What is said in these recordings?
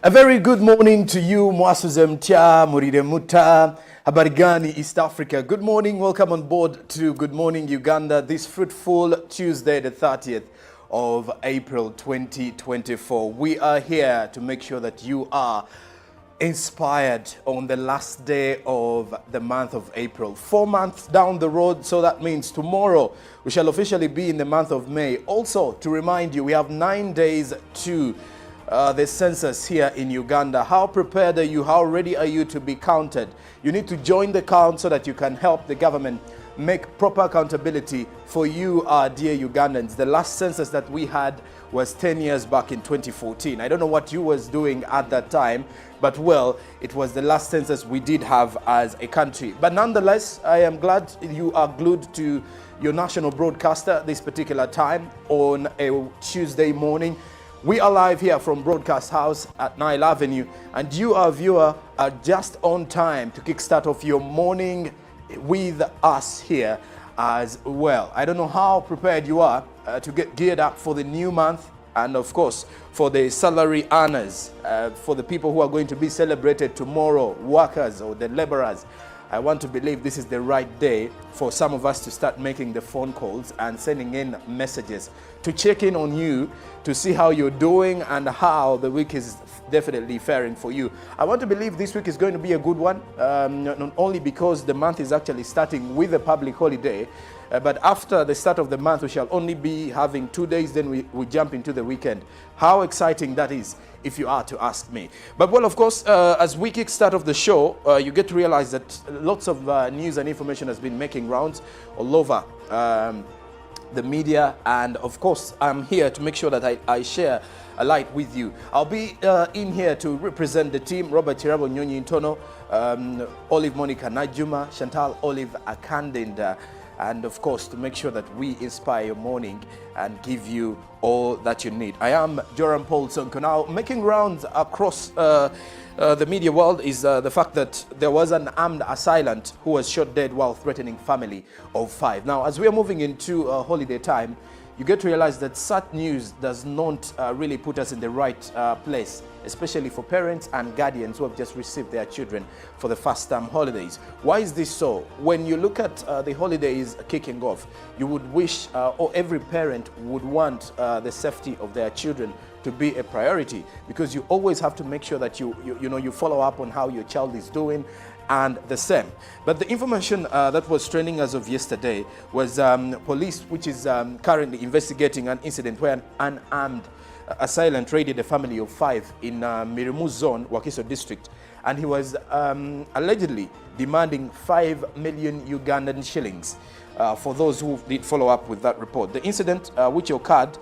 A very good morning to you, Mwasuze Mtia, Muride Muta, Habarigani, East Africa. Good morning, welcome on board to Good Morning Uganda, this fruitful Tuesday, the 30th of April 2024. We are here to make sure that you are inspired on the last day of the month of April. 4 months down the road, so that means tomorrow we shall officially be in the month of May. Also, to remind you, we have 9 days to the census here in Uganda. How prepared are you? How ready are you to be counted? You need to join the count so that you can help the government make proper accountability for you, our dear Ugandans. The last census that we had was 10 years back in 2014. I don't know what you was doing at that time, but well, it was the last census we did have as a country. But nonetheless, I am glad you are glued to your national broadcaster this particular time on a Tuesday morning. We are live here from Broadcast House at Nile Avenue, and you, our viewer, are just on time to kickstart off your morning with us here as well. I don't know how prepared you are to get geared up for the new month, and of course for the salary earners, for the people who are going to be celebrated tomorrow, workers or the laborers. I want to believe this is the right day for some of us to start making the phone calls and sending in messages to check in on you, to see how you're doing and how the week is definitely faring for you. I want to believe this week is going to be a good one, not only because the month is actually starting with a public holiday, but after the start of the month, we shall only be having 2 days, then we jump into the weekend. How exciting that is, if you are to ask me. But well, of course, as we kick start of the show, you get to realize that lots of news and information has been making rounds all over the media, and of course, I'm here to make sure that I share a light with you. I'll be in here to represent the team: Robert Chirabo Nyonyi Intono, Olive Monica Najuma, Chantal Olive Akandinda, and of course to make sure that we inspire your morning and give you all that you need. I am Joram Paul Sonko. Now, making rounds across the media world is the fact that there was an armed assailant who was shot dead while threatening family of 5. Now, as we are moving into holiday time, you get to realize that such news does not really put us in the right place, especially for parents and guardians who have just received their children for the first term holidays. Why is this so? When you look at the holidays kicking off, you would wish, or every parent would want the safety of their children to be a priority, because you always have to make sure that you follow up on how your child is doing and the same. But the information that was trending as of yesterday was police, which is currently investigating an incident where an unarmed assailant raided a family of 5 in Mirimu Zone, Wakiso district, and he was allegedly demanding 5 million Ugandan shillings. For those who did follow up with that report, the incident which occurred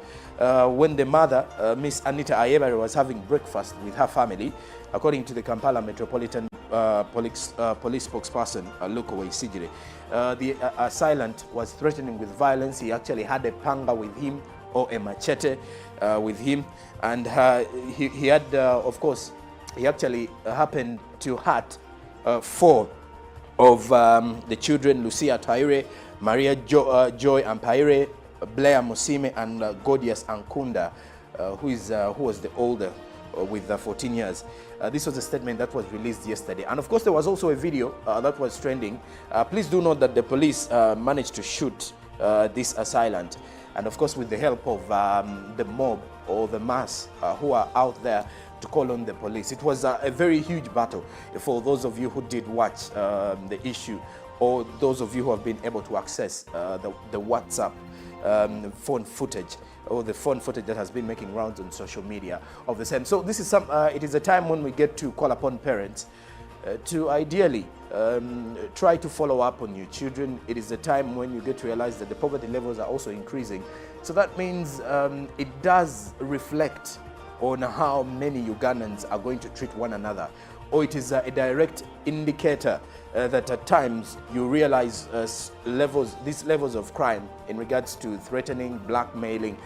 when the mother, Miss Anita Ayebare, was having breakfast with her family, according to the Kampala Metropolitan Police spokesperson, Lukowe Sijire. The assailant was threatening with violence. He actually had a panga with him, or a machete with him, and he had, of course, he actually happened to hurt 4 of the children: Lucia Taire, Maria Joy Ampaire, Blair Musime, and Godius Ankunda, who was the older, with 14 years. This was a statement that was released yesterday. And of course, there was also a video that was trending. Please do note that the police managed to shoot this assailant. And of course, with the help of the mob or the mass who are out there to call on the police. It was a very huge battle for those of you who did watch the issue, or those of you who have been able to access the WhatsApp phone footage, or the phone footage that has been making rounds on social media of the same. So this is it is a time when we get to call upon parents to ideally try to follow up on your children. It is a time when you get to realize that the poverty levels are also increasing. So that means it does reflect on how many Ugandans are going to treat one another or it is a direct indicator that at times you realize these levels of crime in regards to threatening, blackmailing,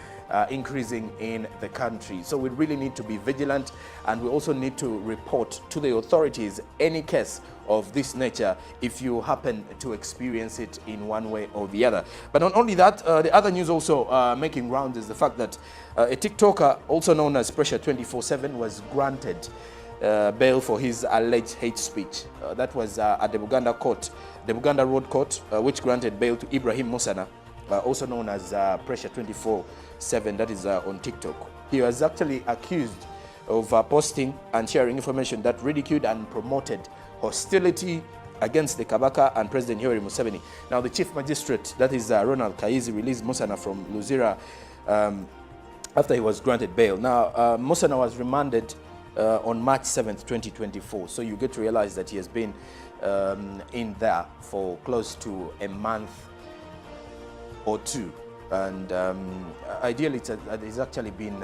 increasing in the country. So we really need to be vigilant, and we also need to report to the authorities any case of this nature if you happen to experience it in one way or the other. But not only that, the other news also making rounds is the fact that a TikToker, also known as Pressure 24/7, was granted bail for his alleged hate speech. That was at the Uganda court, the Uganda Road Court, which granted bail to Ibrahim Musana, also known as Pressure 24/7, that is on TikTok. He was actually accused of posting and sharing information that ridiculed and promoted hostility against the Kabaka and President Yoweri Museveni. Now, the Chief Magistrate, that is Ronald Kaizi, released Musana from Luzira after he was granted bail. Now, Musana was remanded on March 7th, 2024. So you get to realize that he has been in there for close to a month or two. And ideally, it's actually been,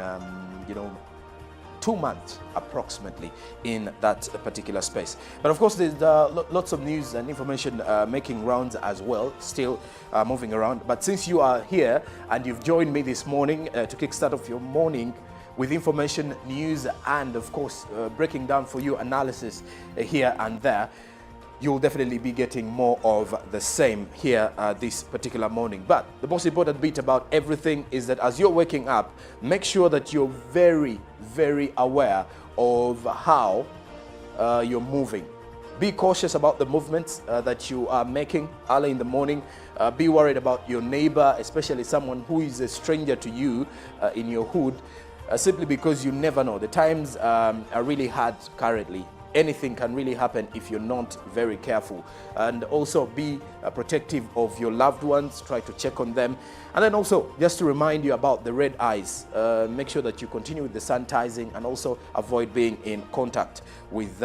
2 months approximately in that particular space. But of course, there's lots of news and information making rounds as well, still moving around. But since you are here and you've joined me this morning to kickstart off your morning with information, news, and of course, breaking down for you analysis here and there, you'll definitely be getting more of the same here this particular morning. But the most important bit about everything is that as you're waking up, make sure that you're very, very aware of how you're moving. Be cautious about the movements that you are making early in the morning. Be worried about your neighbor, especially someone who is a stranger to you in your hood, simply because you never know. The times are really hard currently. Anything can really happen if you're not very careful. And also be protective of your loved ones. Try to check on them. And then also, just to remind you about the red eyes, make sure that you continue with the sanitizing and also avoid being in contact with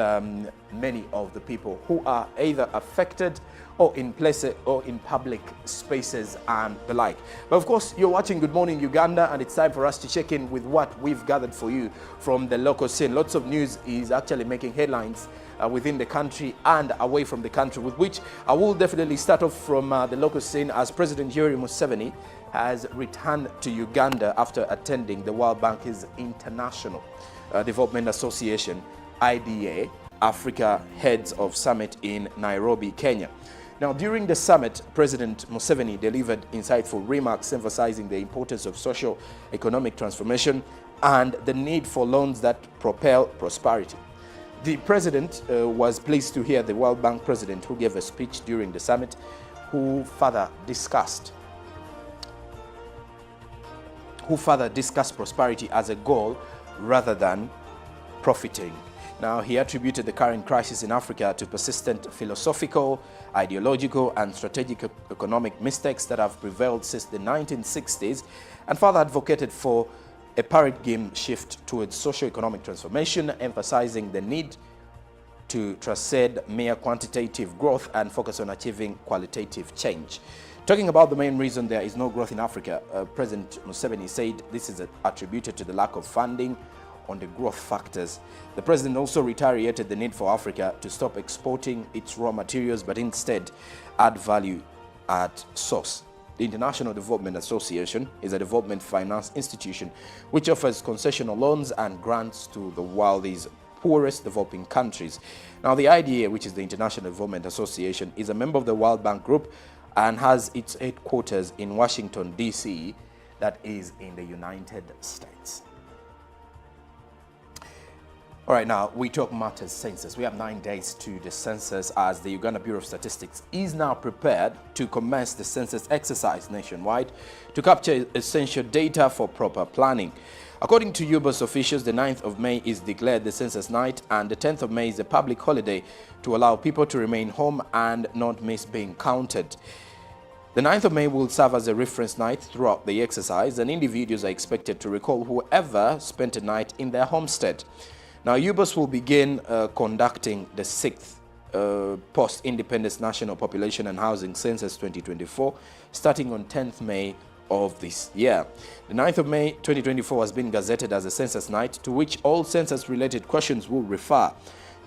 many of the people who are either affected or in places or in public spaces and the like. But of course, you're watching Good Morning Uganda, and it's time for us to check in with what we've gathered for you from the local scene. Lots of news is actually making headlines within the country and away from the country, with which I will definitely start off from the local scene, as President Yoweri Museveni has returned to Uganda after attending the World Bank's International Development Association, IDA, Africa Heads of Summit in Nairobi, Kenya. Now, during the summit, President Museveni delivered insightful remarks emphasizing the importance of socio-economic transformation and the need for loans that propel prosperity. The president was pleased to hear the World Bank president, who gave a speech during the summit, who further discussed prosperity as a goal rather than profiting. Now, he attributed the current crisis in Africa to persistent philosophical, ideological, and strategic economic mistakes that have prevailed since the 1960s, and further advocated for a paradigm shift towards socio-economic transformation, emphasizing the need to transcend mere quantitative growth and focus on achieving qualitative change. Talking about the main reason there is no growth in Africa, President Museveni said this is attributed to the lack of funding on the growth factors. The president also reiterated the need for Africa to stop exporting its raw materials, but instead add value at source. The International Development Association is a development finance institution which offers concessional loans and grants to the world's poorest developing countries. Now, the IDA, which is the International Development Association, is a member of the World Bank Group and has its headquarters in Washington, D.C., that is in the United States. All right, now we talk matters census. We have 9 days to the census, as the Uganda Bureau of Statistics is now prepared to commence the census exercise nationwide to capture essential data for proper planning. According to UBOS officials, the 9th of May is declared the census night, and the 10th of May is a public holiday to allow people to remain home and not miss being counted. The 9th of May will serve as a reference night throughout the exercise, and individuals are expected to recall whoever spent a night in their homestead. Now, UBOS will begin conducting the 6th Post-Independence National Population and Housing Census 2024, starting on 10th May of this year. The 9th of May 2024 has been gazetted as a census night, to which all census-related questions will refer.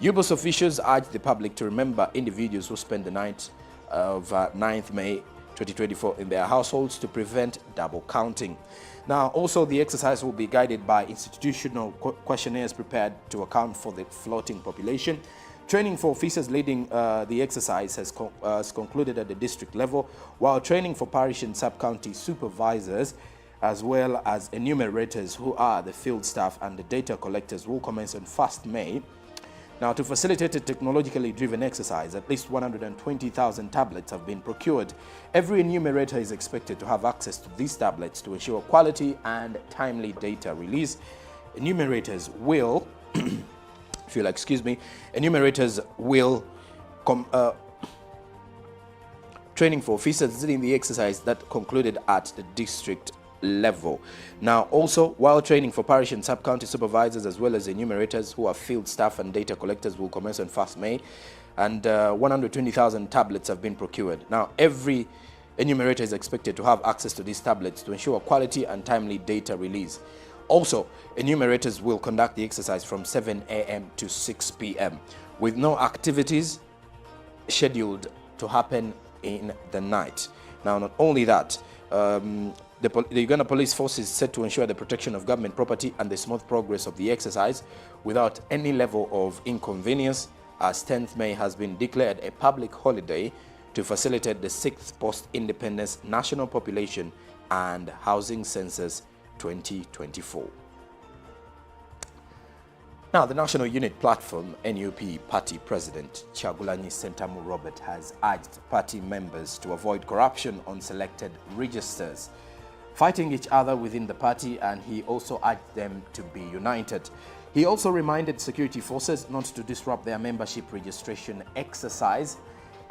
UBOS officials urge the public to remember individuals who spent the night of 9th May 2024 in their households to prevent double counting. Now, also the exercise will be guided by institutional questionnaires prepared to account for the floating population. Training for officers leading the exercise has concluded at the district level, while training for parish and sub-county supervisors as well as enumerators, who are the field staff, and the data collectors will commence on 1st May. Now, to facilitate a technologically driven exercise, at least 120,000 tablets have been procured. Every enumerator is expected to have access to these tablets to ensure quality and timely data release. Enumerators will if you'll excuse me, enumerators will training for officers leading the exercise that concluded at the district level. Now, also, while training for parish and sub-county supervisors as well as enumerators, who are field staff and data collectors, will commence on 1st May, and 120,000 tablets have been procured. Now, every enumerator is expected to have access to these tablets to ensure quality and timely data release. Also, enumerators will conduct the exercise from 7 a.m. to 6 p.m. with no activities scheduled to happen in the night. Now, not only that, the Uganda Police Force is set to ensure the protection of government property and the smooth progress of the exercise without any level of inconvenience, as 10th May has been declared a public holiday to facilitate the 6th Post-Independence National Population and Housing Census 2024. Now, the National Unit Platform NUP Party President Kyagulanyi Ssentamu Robert has urged party members to avoid corruption on selected registers, fighting each other within the party, and he also urged them to be united. He also reminded security forces not to disrupt their membership registration exercise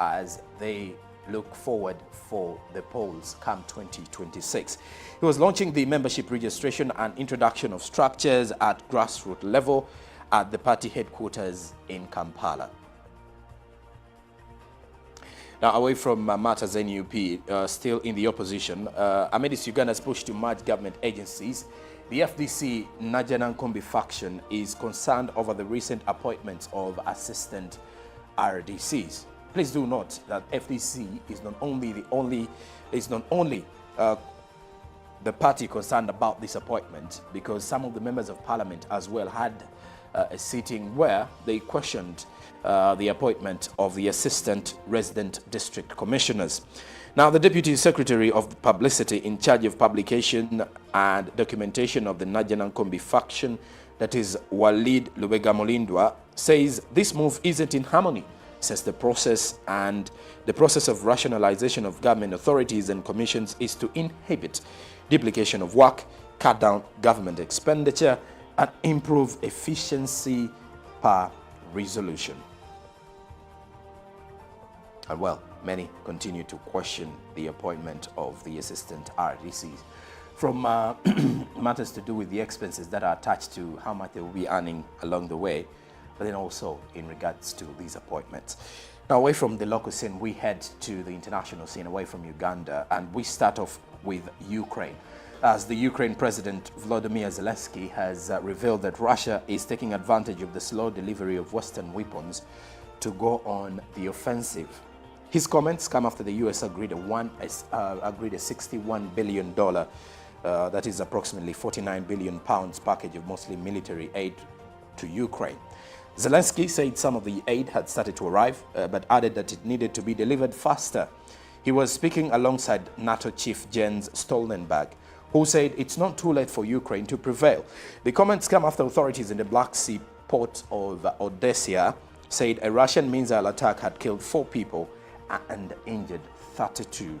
as they look forward for the polls come 2026. He was launching the membership registration and introduction of structures at grassroots level at the party headquarters in Kampala. Now, away from matters NUP, still in the opposition, amidst Uganda's push to merge government agencies, the FDC Najanankombi faction is concerned over the recent appointments of assistant RDCs. Please do note that FDC is not only the party concerned about this appointment, because some of the members of parliament as well had a sitting where they questioned the appointment of the assistant resident district commissioners. Now, the Deputy Secretary of Publicity in charge of publication and documentation of the Najanankombi faction, that is Walid Lubegamolindwa, says this move isn't in harmony, says the process of rationalization of government authorities and commissions is to inhibit duplication of work, cut down government expenditure, and improve efficiency per resolution. And well, many continue to question the appointment of the assistant RDCs, from matters to do with the expenses that are attached to how much they will be earning along the way, but then also in regards to these appointments. Now, away from the local scene, we head to the international scene, away from Uganda, and we start off with Ukraine, as the Ukraine President Volodymyr Zelensky has revealed that Russia is taking advantage of the slow delivery of Western weapons to go on the offensive. His comments come after the US agreed a $61 billion, that is approximately 49 billion pounds package of mostly military aid to Ukraine. Zelensky said some of the aid had started to arrive, but added that it needed to be delivered faster. He was speaking alongside NATO Chief Jens Stoltenberg, who said it's not too late for Ukraine to prevail. The comments come after authorities in the Black Sea port of Odessa said a Russian missile attack had killed 4 people and injured 32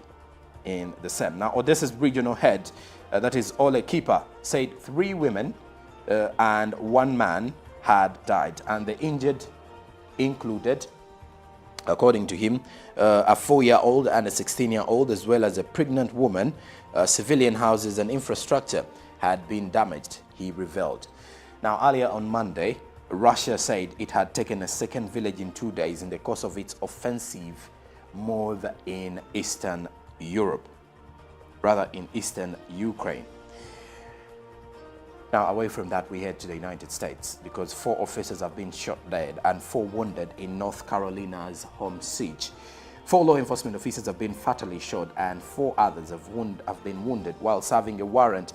in the same. Now, Odessa's regional head, that is Ole Kipa, said 3 women and 1 man had died, and the injured included, according to him, a 4-year-old and a 16-year-old, as well as a pregnant woman. Civilian houses and infrastructure had been damaged, he revealed. Now, earlier on Monday, Russia said it had taken a second village in 2 days in the course of its offensive move in Eastern Europe, rather in Eastern Ukraine. Now, away from that, we head to the United States because 4 officers have been shot dead and 4 wounded in North Carolina's home siege. 4 law enforcement officers have been fatally shot and 4 others have been wounded while serving a warrant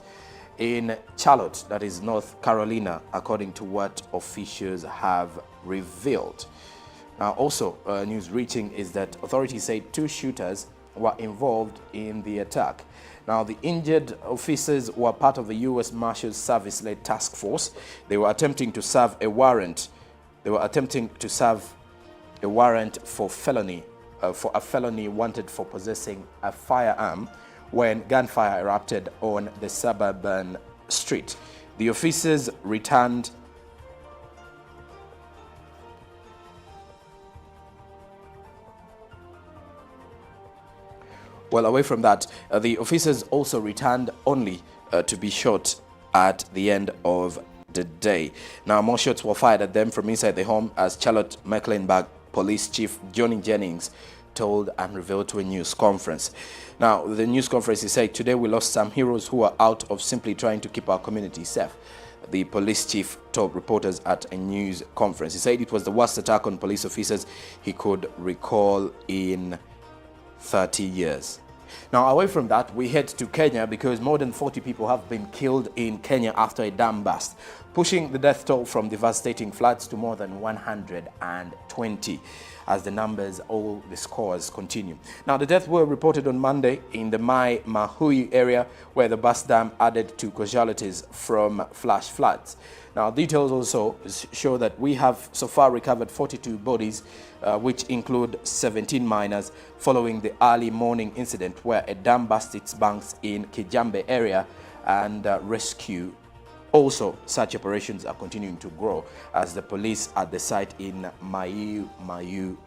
in Charlotte, that is North Carolina, according to what officials have revealed. Now, also, news reaching is that authorities say 2 shooters were involved in the attack. Now, the injured officers were part of the U.S. Marshals Service-led task force. They were attempting to serve a warrant. For felony, for a felony wanted for possessing a firearm when gunfire erupted on the suburban street. The officers returned Well, away from that, the officers also returned only to be shot at the end of the day. Now, more shots were fired at them from inside the home, as Charlotte Mecklenburg Police Chief Johnny Jennings told and revealed to a news conference. Now, the news conference, he said, "Today we lost some heroes who are out of simply trying to keep our community safe." The police chief told reporters at a news conference. He said it was the worst attack on police officers he could recall in 30 years. Now, away from that, we head to Kenya because more than 40 people have been killed in Kenya after a dam burst, pushing the death toll from devastating floods to more than 120 as the numbers, all the scores continue. Now, the deaths were reported on Monday in the Mai Mahiu area, where the burst dam added to casualties from flash floods. Now, details also show that we have so far recovered 42 bodies, which include 17 miners, following the early morning incident where a dam burst its banks in Kijambe area and rescue. Also, such operations are continuing to grow as the police at the site in Mai Mahiu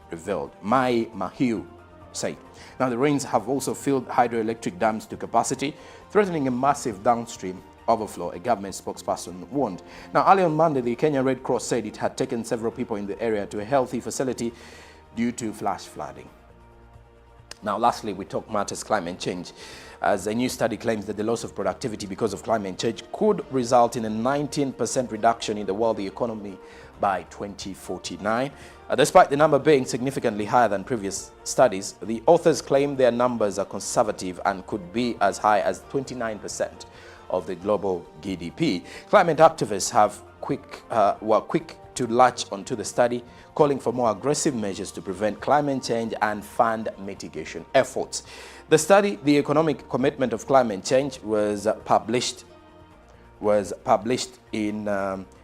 site. Now, the rains have also filled hydroelectric dams to capacity, threatening a massive downstream overflow, a government spokesperson warned. Now, early on Monday, the Kenya Red Cross said it had taken several people in the area to a healthy facility due to flash flooding. Now, lastly, we talk matters climate change, as a new study claims that the loss of productivity because of climate change could result in a 19% reduction in the world economy by 2049. Despite the number being significantly higher than previous studies, the authors claim their numbers are conservative and could be as high as 29% of the global GDP. Climate activists were quick to latch onto the study, calling for more aggressive measures to prevent climate change and fund mitigation efforts. The study, The Economic Commitment of Climate Change, was published in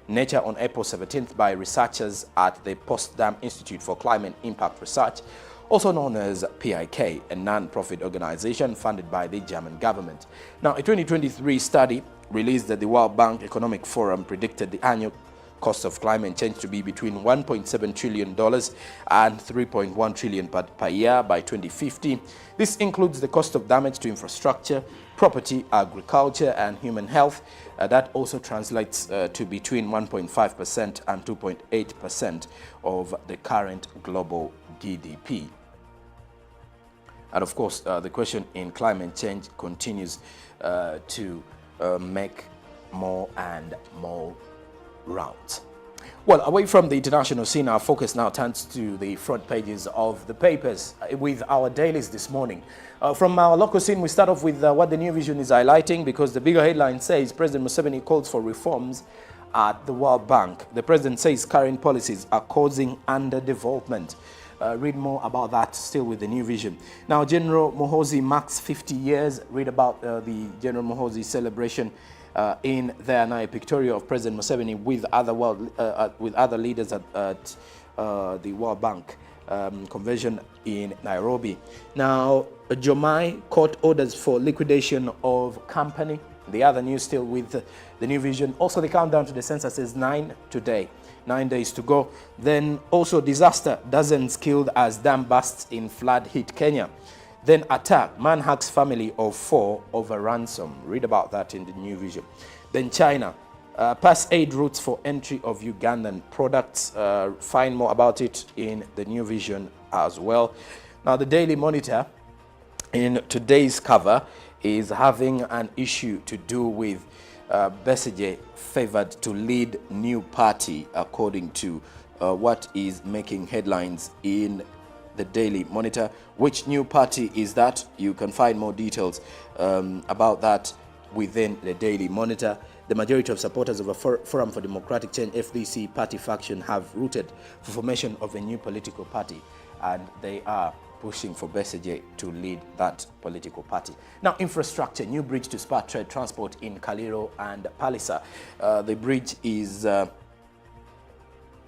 Nature on April 17th by researchers at the Potsdam Institute for Climate Impact Research, also known as PIK, a non-profit organization funded by the German government. Now, a 2023 study released at the World Bank Economic Forum predicted the annual cost of climate change to be between $1.7 trillion and $3.1 trillion per year by 2050. This includes the cost of damage to infrastructure, property, agriculture, and human health. That also translates to between 1.5% and 2.8% of the current global GDP. And of course, the question in climate change continues to make more and more rounds. Well, away from the international scene, our focus now turns to the front pages of the papers with our dailies this morning. From our local scene, we start off with what the New Vision is highlighting, because the bigger headline says President Museveni calls for reforms at the World Bank. The president says current policies are causing underdevelopment. Read more about that still with the New Vision. Now, General Muhoozi marks 50 years. Read about the General Muhoozi celebration in there now, a pictorial of President Museveni with other leaders at the World Bank convention in Nairobi. Now, Jomai court orders for liquidation of company. The other news still with the New Vision. Also, the countdown to the census is 9 today. 9 days to go. Then also disaster, dozens killed as dam bursts in flood hit Kenya. Then attack, man hacks family of 4 over ransom. Read about that in the New Vision. Then China, pass aid routes for entry of Ugandan products. Find more about it in the New Vision as well. Now, the Daily Monitor in today's cover is having an issue to do with Besigye favored to lead new party, according to what is making headlines in the Daily Monitor. Which new party is that? You can find more details about that within the Daily Monitor. The majority of supporters of a Forum for Democratic Change FDC party faction have rooted for formation of a new political party, and they are pushing for Besigye to lead that political party. Now, infrastructure, new bridge to spur trade transport in Kaliro and Palisa. The bridge is at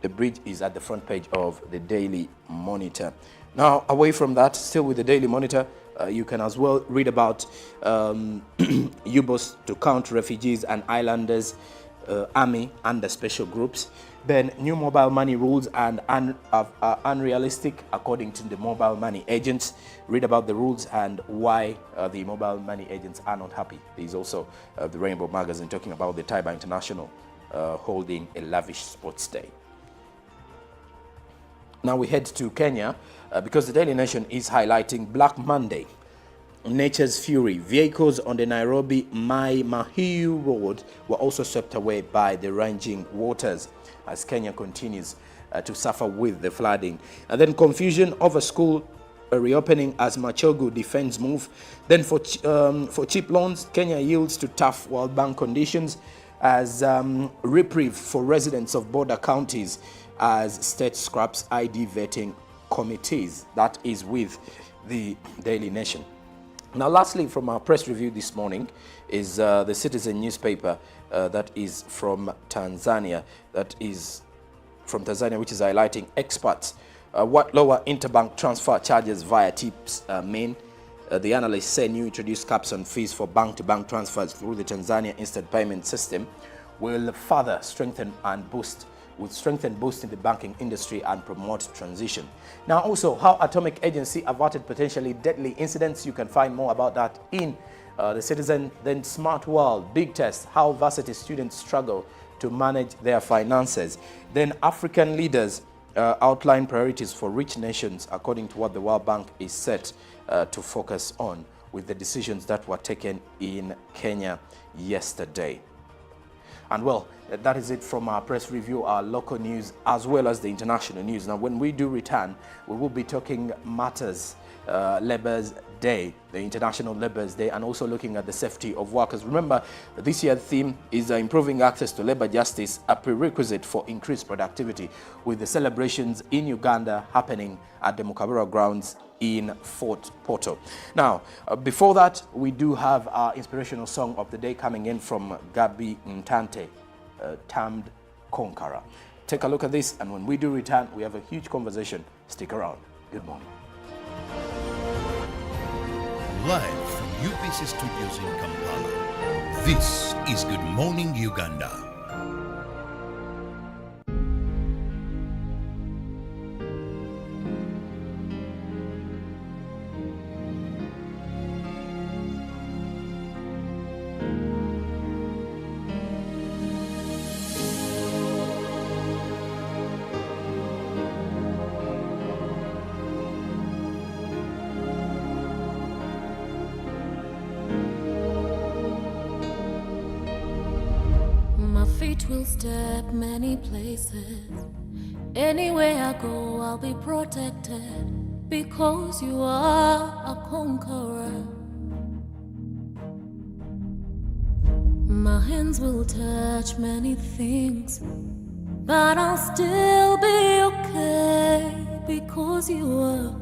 the front page of the Daily Monitor. Now, away from that, still with the Daily Monitor, you can as well read about U-boats to counter refugees and islanders, army under special groups. Then new mobile money rules and are unrealistic, according to the mobile money agents. Read about the rules and why the mobile money agents are not happy. There is also the Rainbow magazine talking about the Taiba International holding a lavish sports day. Now we head to Kenya because the Daily Nation is highlighting Black Monday, nature's fury. Vehicles on the Nairobi Mai Mahiu Road were also swept away by the raging waters as Kenya continues to suffer with the flooding. And then confusion over school reopening as Machogu defends move. Then for cheap loans, Kenya yields to tough World Bank conditions as reprieve for residents of border counties as state scraps ID vetting committees. That is with the Daily Nation. Now, lastly, from our press review this morning is the Citizen newspaper that is from Tanzania. Which is highlighting experts. What lower interbank transfer charges via tips mean. The analysts say new introduced caps on fees for bank-to-bank transfers through the Tanzania instant payment system will further strengthen boost in the banking industry and promote transition. Now, also, how Atomic Agency averted potentially deadly incidents. You can find more about that in the Citizen. Then Smart World, big test, how varsity students struggle to manage their finances. Then African leaders outline priorities for rich nations, according to what the World Bank is set to focus on with the decisions that were taken in Kenya yesterday. And well, that is it from our press review, our local news, as well as the international news. Now, when we do return, we will be talking matters, Labour's Day, the International Labour's Day, and also looking at the safety of workers. Remember, this year's theme is improving access to labour justice, a prerequisite for increased productivity, with the celebrations in Uganda happening at the Mukabura grounds in Fort Portal. Now, before that, we do have our inspirational song of the day coming in from Gabi Ntante, termed Conqueror. Take a look at this, and when we do return, we have a huge conversation. Stick around. Good morning. Live from UBC Studios in Kampala, this is Good Morning Uganda. Feet will step many places. Anywhere I go, I'll be protected because you are a conqueror. My hands will touch many things, but I'll still be okay because you are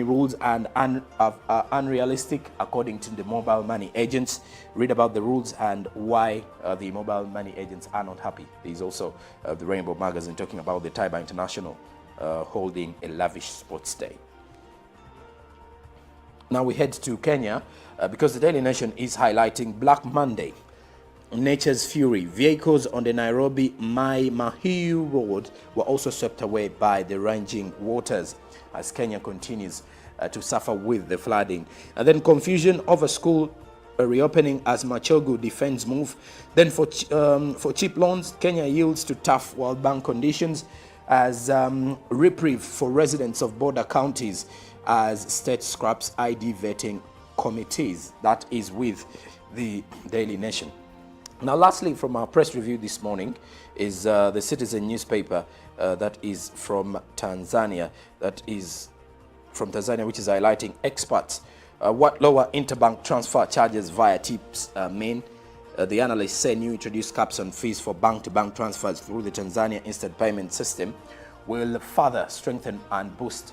rules and unrealistic according to the mobile money agents. Read about the rules and why the mobile money agents are not happy. There's also the Rainbow magazine talking about the Tiber International holding a lavish sports day. Now we head to Kenya because the Daily Nation is highlighting Black Monday, nature's fury. Vehicles on the Nairobi Mai Mahiu Road were also swept away by the raging waters as Kenya continues to suffer with the flooding. And then confusion over school reopening as Machogu defends move. Then for cheap loans, Kenya yields to tough World Bank conditions as reprieve for residents of border counties as state scraps ID vetting committees. That is with the Daily Nation. Now, lastly, from our press review this morning is the Citizen newspaper that is from Tanzania. Which is highlighting experts. What lower interbank transfer charges via tips mean. The analysts say new introduced caps on fees for bank-to-bank transfers through the Tanzania instant payment system will further strengthen boost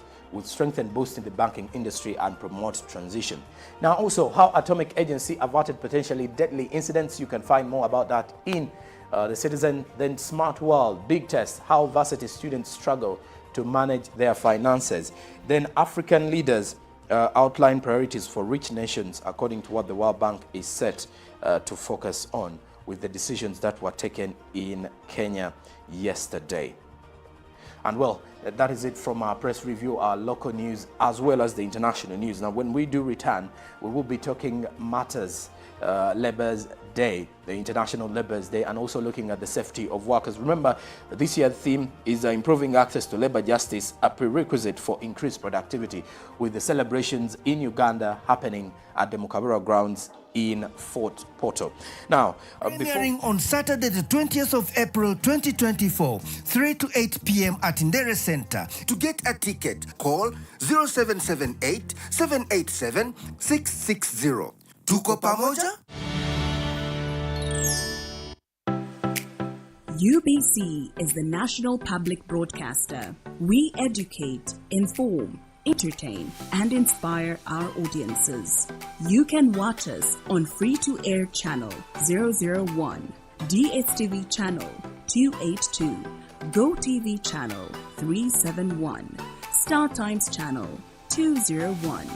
in the banking industry and promote transition. Now also, how Atomic Agency averted potentially deadly incidents. You can find more about that in the Citizen. Then Smart World, big test, how varsity students struggle to manage their finances. Then African leaders outline priorities for rich nations according to what the World Bank is set to focus on with the decisions that were taken in Kenya yesterday. And well, that is it from our press review, our local news, as well as the international news. Now, when we do return, we will be talking matters, Labour's Day, the International Labour's Day, and also looking at the safety of workers. Remember, this year's theme is improving access to labour justice, a prerequisite for increased productivity, with the celebrations in Uganda happening at the Mukabura grounds in Fort Portal. Now, premiering on Saturday the 20th of April 2024, 3 to 8 p.m. at Ndere Center. To get a ticket, call 0778 787 660. Tuko pamoja? UBC is the national public broadcaster. We educate, inform, entertain, and inspire our audiences. You can watch us on free-to-air channel 001, DSTV channel 282, GoTV channel 371, Star Times channel 201,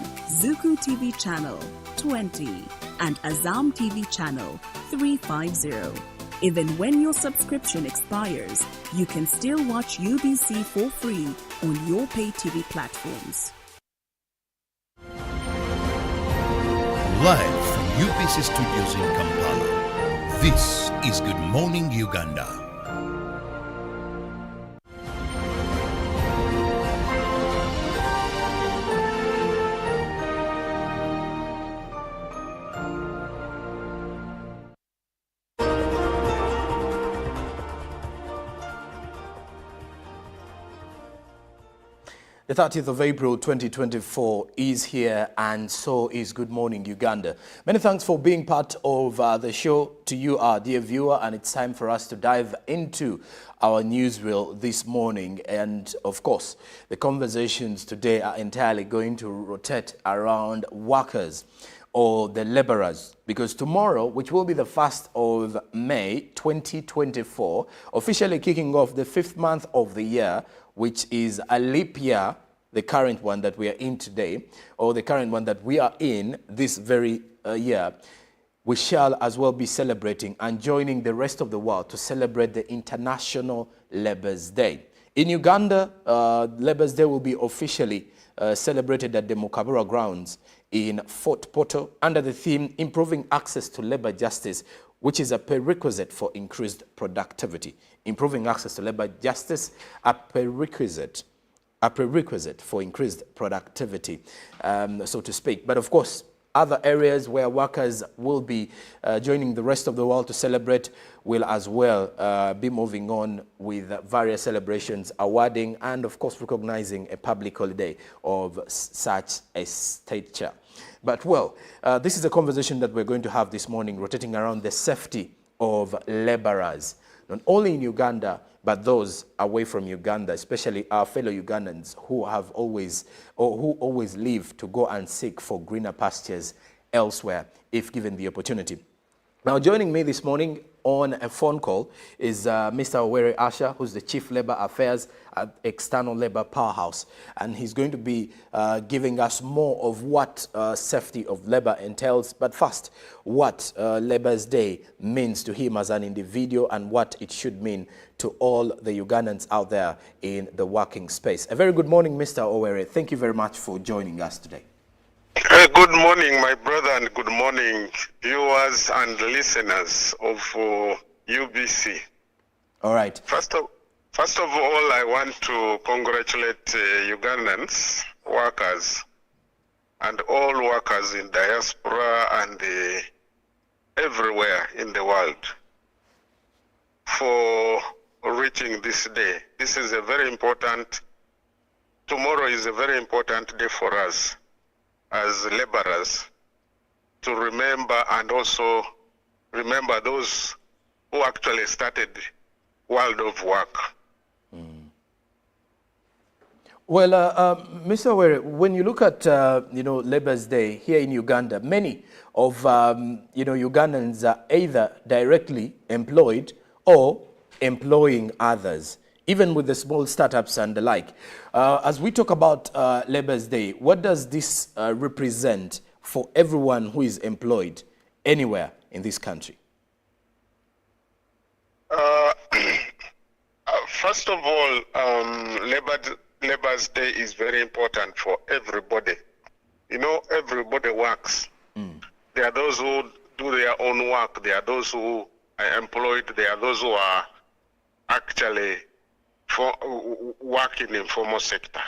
Zuku TV channel 20, and Azam TV channel 350. Even when your subscription expires, you can still watch UBC for free on your pay TV platforms. Live from UPC Studios in Kampala, this is Good Morning Uganda. The 30th of April 2024 is here, and so is Good Morning Uganda. Many thanks for being part of the show to you, our dear viewer, and it's time for us to dive into our newsreel this morning. And of course, the conversations today are entirely going to rotate around workers or the laborers, because tomorrow, which will be the 1st of May 2024, officially kicking off the 5th month of the year, which is a leap year, the current one that we are in today, or the current one that we are in this very year, we shall as well be celebrating and joining the rest of the world to celebrate the International Labour's Day. In Uganda, Labour's Day will be officially celebrated at the Mukabura grounds in Fort Portal under the theme Improving Access to Labour Justice, which is a prerequisite for increased productivity. Improving access to labour justice, a prerequisite for increased productivity, so to speak. But of course, other areas where workers will be joining the rest of the world to celebrate will as well be moving on with various celebrations, awarding and of course recognizing a public holiday of such a stature. But well, this is a conversation that we're going to have this morning, rotating around the safety of laborers, not only in Uganda, but those away from Uganda, especially our fellow Ugandans who have always, or who always leave to go and seek for greener pastures elsewhere, if given the opportunity. Now, joining me this morning on a phone call is Mr. Owere Asha, who's the Chief Labour Affairs at External Labour Powerhouse. And he's going to be giving us more of what safety of labour entails. But first, what Labour's Day means to him as an individual and what it should mean to all the Ugandans out there in the working space. A very good morning, Mr. Owere. Thank you very much for joining us today. Good morning, my brother, and good morning, viewers and listeners of UBC. All right. First of all, I want to congratulate Ugandans, workers, and all workers in diaspora and everywhere in the world for reaching this day. This is a very important, tomorrow is a very important day for us as laborers to remember, and also remember those who actually started world of work. Well, Mr. Owere, when you look at Labour's Day here in Uganda, many of Ugandans are either directly employed or employing others, even with the small startups and the like. As we talk about Labour's Day, what does this represent for everyone who is employed anywhere in this country? First of all, Labour's Day is very important for everybody. You know, everybody works. There are those who do their own work. There are those who are employed. There are those who are actually working in formal sector.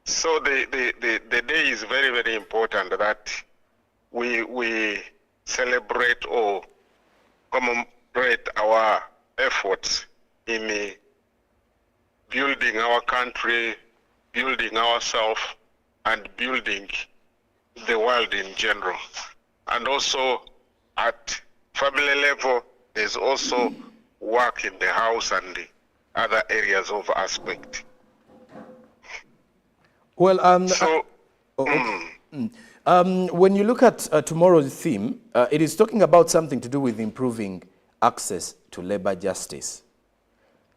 So the day is very, very important that we celebrate or commemorate our efforts in building our country, building ourselves, and building the world in general. And also at family level, there's also work in the house and the other areas of aspect. Well, when you look at tomorrow's theme, it is talking about something to do with improving access to labor justice.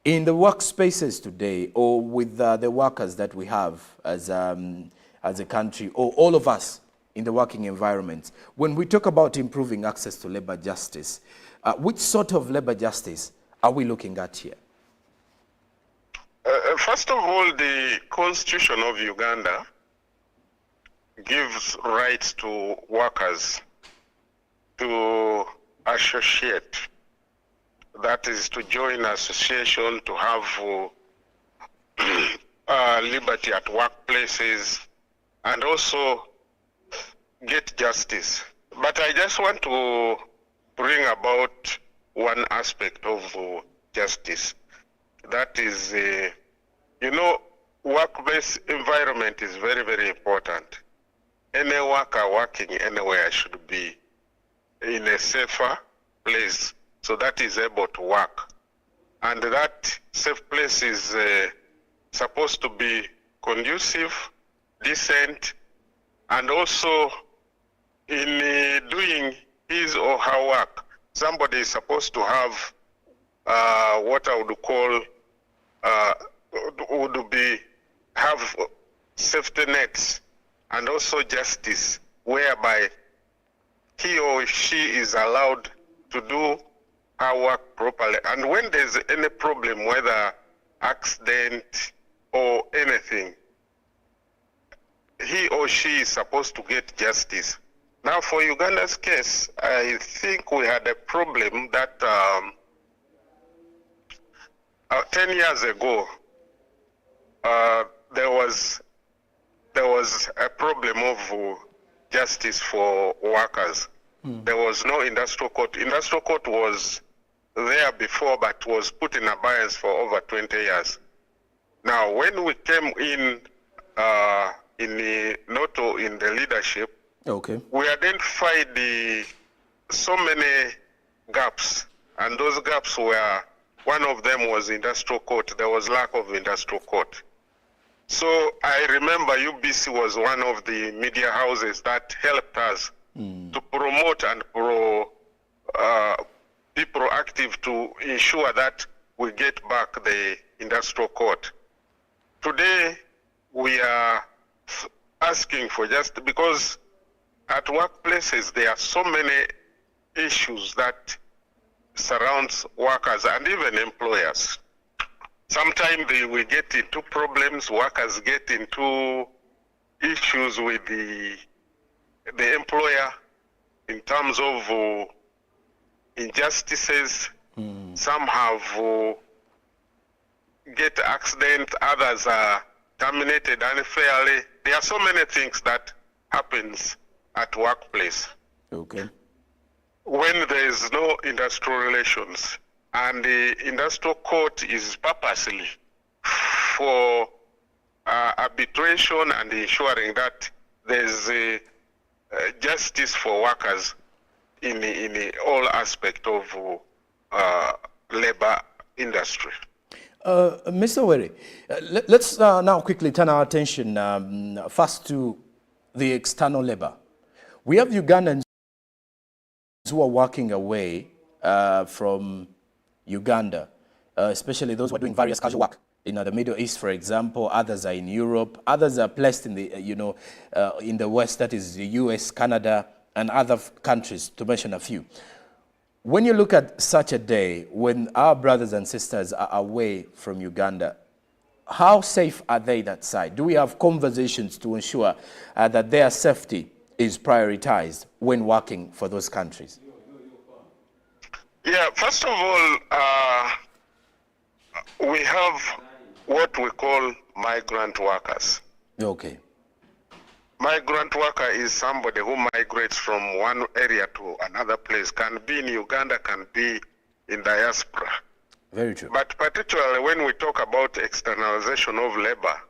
In the workspaces today, or with the workers that we have as a country, or all of us in the working environment, when we talk about improving access to labor justice, which sort of labor justice are we looking at here? First of all, the Constitution of Uganda gives rights to workers to associate, that is to join association, to have liberty at workplaces, and also get justice. But I just want to bring about one aspect of justice. That is, work-based environment is very, very important. Any worker working anywhere should be in a safer place so that is able to work. And that safe place is supposed to be conducive, decent, and also in doing his or her work, somebody is supposed to have what I would call have safety nets and also justice, whereby he or she is allowed to do her work properly. And when there's any problem, whether accident or anything, he or she is supposed to get justice. Now, for Uganda's case, I think we had a problem that 10 years ago, there was a problem of justice for workers. There was no industrial court. Industrial court was there before, but was put in abeyance for over 20 years. Now, when we came in the leadership, okay, we identified so many gaps, and those gaps were One of them was industrial court. There was lack of industrial court. So I remember UBC was one of the media houses that helped us to promote and be proactive to ensure that we get back the industrial court. Today, we are asking for just because at workplaces there are so many issues that surrounds workers and even employers. Sometimes we get into problems, workers get into issues with the employer in terms of injustices. Some have get accident, others are terminated unfairly. There are so many things that happens at workplace. Okay. When there is no industrial relations, and the industrial court is purposely for arbitration and ensuring that there's justice for workers in all aspect of labor industry. Mr. Were, let's now quickly turn our attention first to the external labor. We have Ugandans who are working away from Uganda, especially those who are doing various casual work in the Middle East, for example. Others are in Europe. Others are placed in the, in the West, that is the US, Canada, and other countries, to mention a few. When you look at such a day, when our brothers and sisters are away from Uganda, how safe are they that side? Do we have conversations to ensure that their safety is prioritized when working for those countries? Yeah, first of all, we have what we call migrant workers. Okay. Migrant worker is somebody who migrates from one area to another place, can be in Uganda, can be in diaspora. Very true. But particularly when we talk about externalization of labor,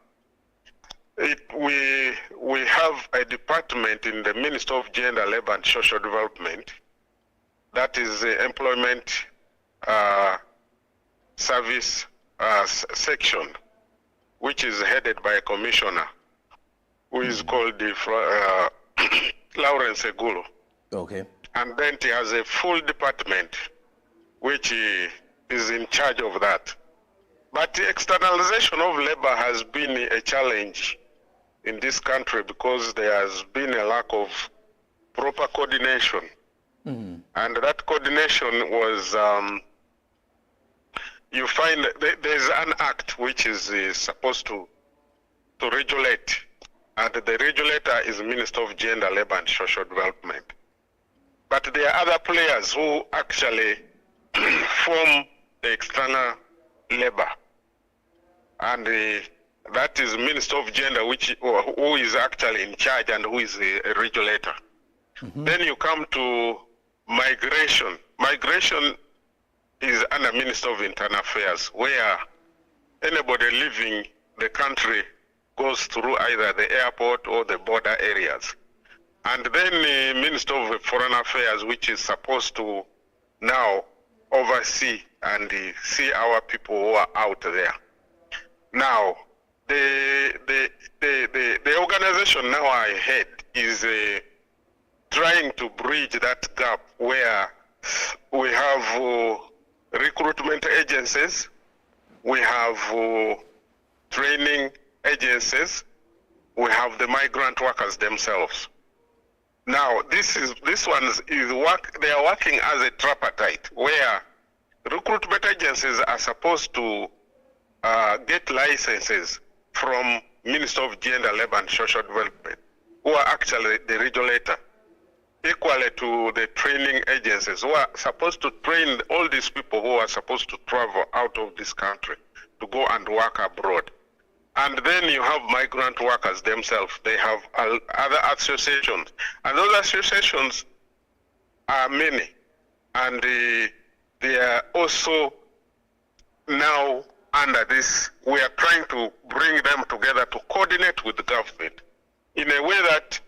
we have a department in the Ministry of Gender, Labor and Social Development, that is the Employment Service section, which is headed by a commissioner who is called Lawrence Egulu. Okay. And then he has a full department which is in charge of that. But the externalization of labor has been a challenge in this country because there has been a lack of proper coordination. And that coordination was, you find there's an act which is supposed to regulate, and the regulator is Minister of Gender, Labor and Social Development. But there are other players who actually form the external labor, and that is Minister of Gender, who is actually in charge and who is a regulator. Then you come to migration. Migration is under Minister of Internal Affairs, where anybody leaving the country goes through either the airport or the border areas. And then the Minister of Foreign Affairs, which is supposed to now oversee and see our people who are out there. Now, the organization now I head is trying to bridge that gap where we have recruitment agencies, we have training agencies, we have the migrant workers themselves. Now, they are working as a tripartite, where recruitment agencies are supposed to get licenses from Minister of Gender, Labor and Social Development, who are actually the regulator, equally to the training agencies who are supposed to train all these people who are supposed to travel out of this country to go and work abroad. And then you have migrant workers themselves. They have other associations. And those associations are many. And they are also now under this, we are trying to bring them together to coordinate with the government in a way that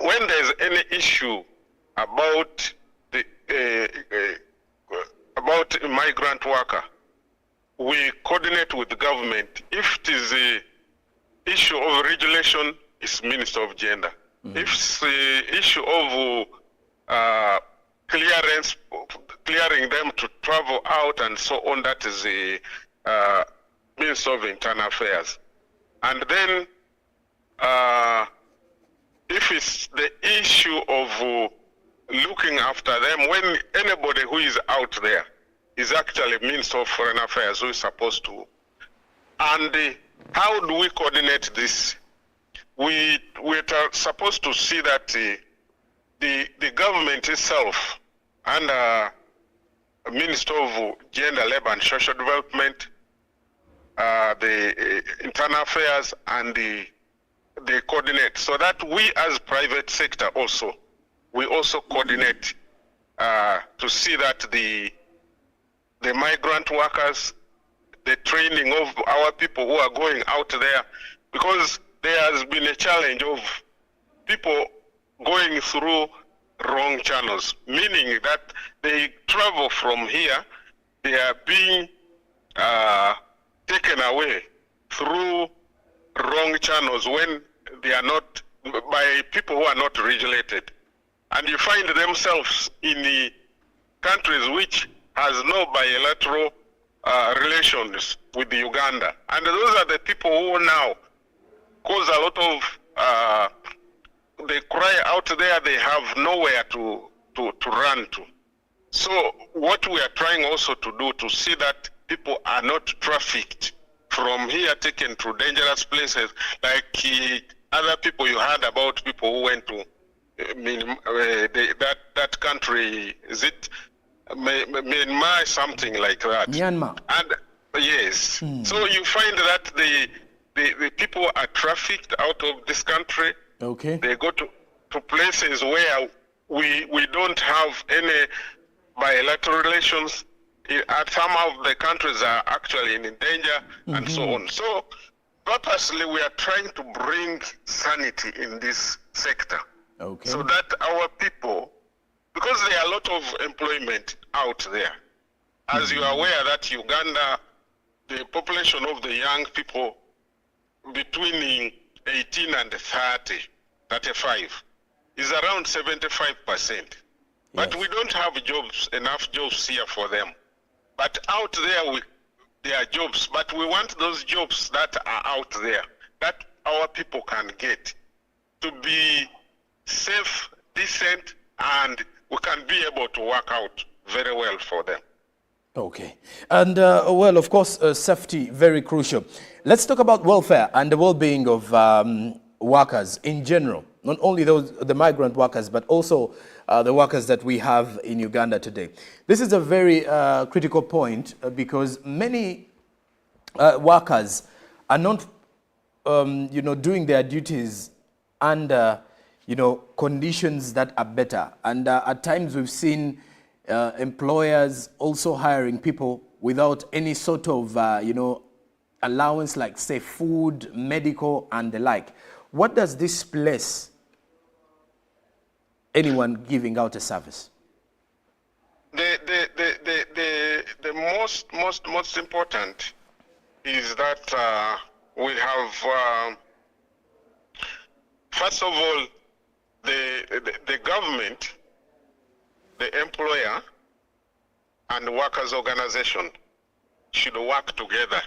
when there's any issue about about a migrant worker, we coordinate with the government. If it is a issue of regulation, it's Minister of Gender. If it's the issue of clearance, clearing them to travel out and so on, that is the Minister of Internal Affairs. And then if it's the issue of looking after them, when anybody who is out there is actually Minister of Foreign Affairs who is supposed to. And how do we coordinate this? We are supposed to see that the government itself, under Minister of Gender, Labor and Social Development, the Internal Affairs, and they coordinate, so that we as private sector also, we also coordinate to see that the migrant workers, the training of our people who are going out there, because there has been a challenge of people going through wrong channels, meaning that they travel from here, they are being taken away through wrong channels when they are not, by people who are not regulated. And you find themselves in the countries which has no bilateral relations with the Uganda. And those are the people who now cause a lot of, they cry out there, they have nowhere to run to. So what we are trying also to do to see that people are not trafficked from here, taken to dangerous places, like other people you heard about, people who went to that country, is it Myanmar, something like that? Myanmar. And yes, so you find that the people are trafficked out of this country. Okay. They go to places where we don't have any bilateral relations. Some of the countries are actually in danger and so on. So purposely we are trying to bring sanity in this sector. Okay. So that our people, because there are a lot of employment out there. As you are aware that Uganda, the population of the young people between 18 and 35 is around 75%. But we don't have enough jobs here for them. But out there, there are jobs, but we want those jobs that are out there, that our people can get, to be safe, decent, and we can be able to work out very well for them. Okay. And, well, of course, safety, very crucial. Let's talk about welfare and the well-being of workers in general. Not only the migrant workers, but also the workers that we have in Uganda today. This is a very critical point because many workers are not, doing their duties under, conditions that are better. And at times we've seen employers also hiring people without any sort of, allowance like, say, food, medical, and the like. What does this place anyone giving out a service? The most important is that we have first of all the government, the employer, and the workers' organization should work together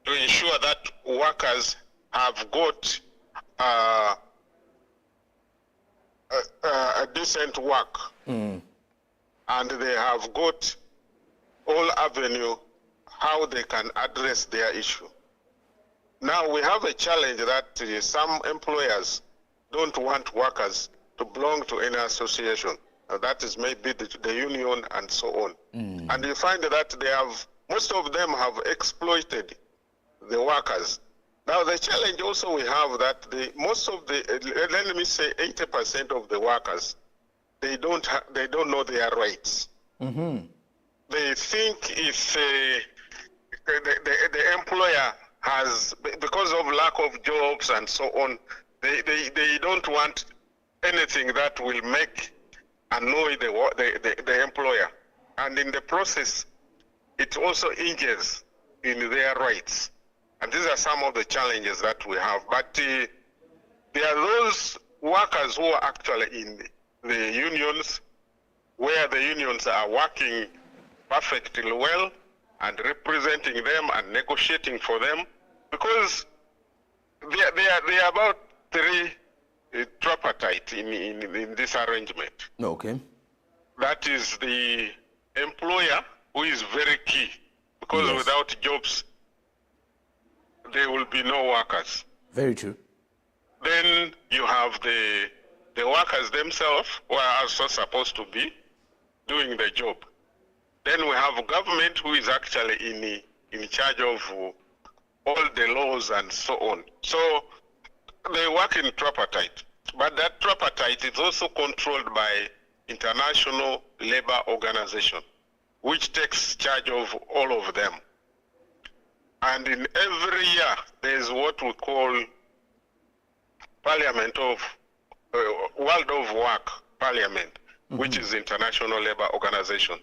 to ensure that workers have got a decent work, and they have got all avenue how they can address their issue. Now we have a challenge that some employers don't want workers to belong to any association. That is maybe the union and so on. And you find that most of them have exploited the workers. Now the challenge also we have that let me say 80% of the workers, they don't know their rights. They think if the employer has, because of lack of jobs and so on, they don't want anything that will annoy the employer. and in the process, it also injures in their rights. And these are some of the challenges that we have. But there are those workers who are actually in the unions, where the unions are working perfectly well and representing them and negotiating for them, because they are about three tripartite in this arrangement. Okay. That is the employer, who is very key, because Yes. without jobs, there will be no workers. Very true. Then you have the workers themselves, who are also supposed to be doing the job. Then we have government, who is actually in charge of all the laws and so on. So they work in tripartite, but that tripartite is also controlled by International Labor Organization, which takes charge of all of them. And in every year, there's what we call Parliament of World of Work Parliament, which is International Labor Organization.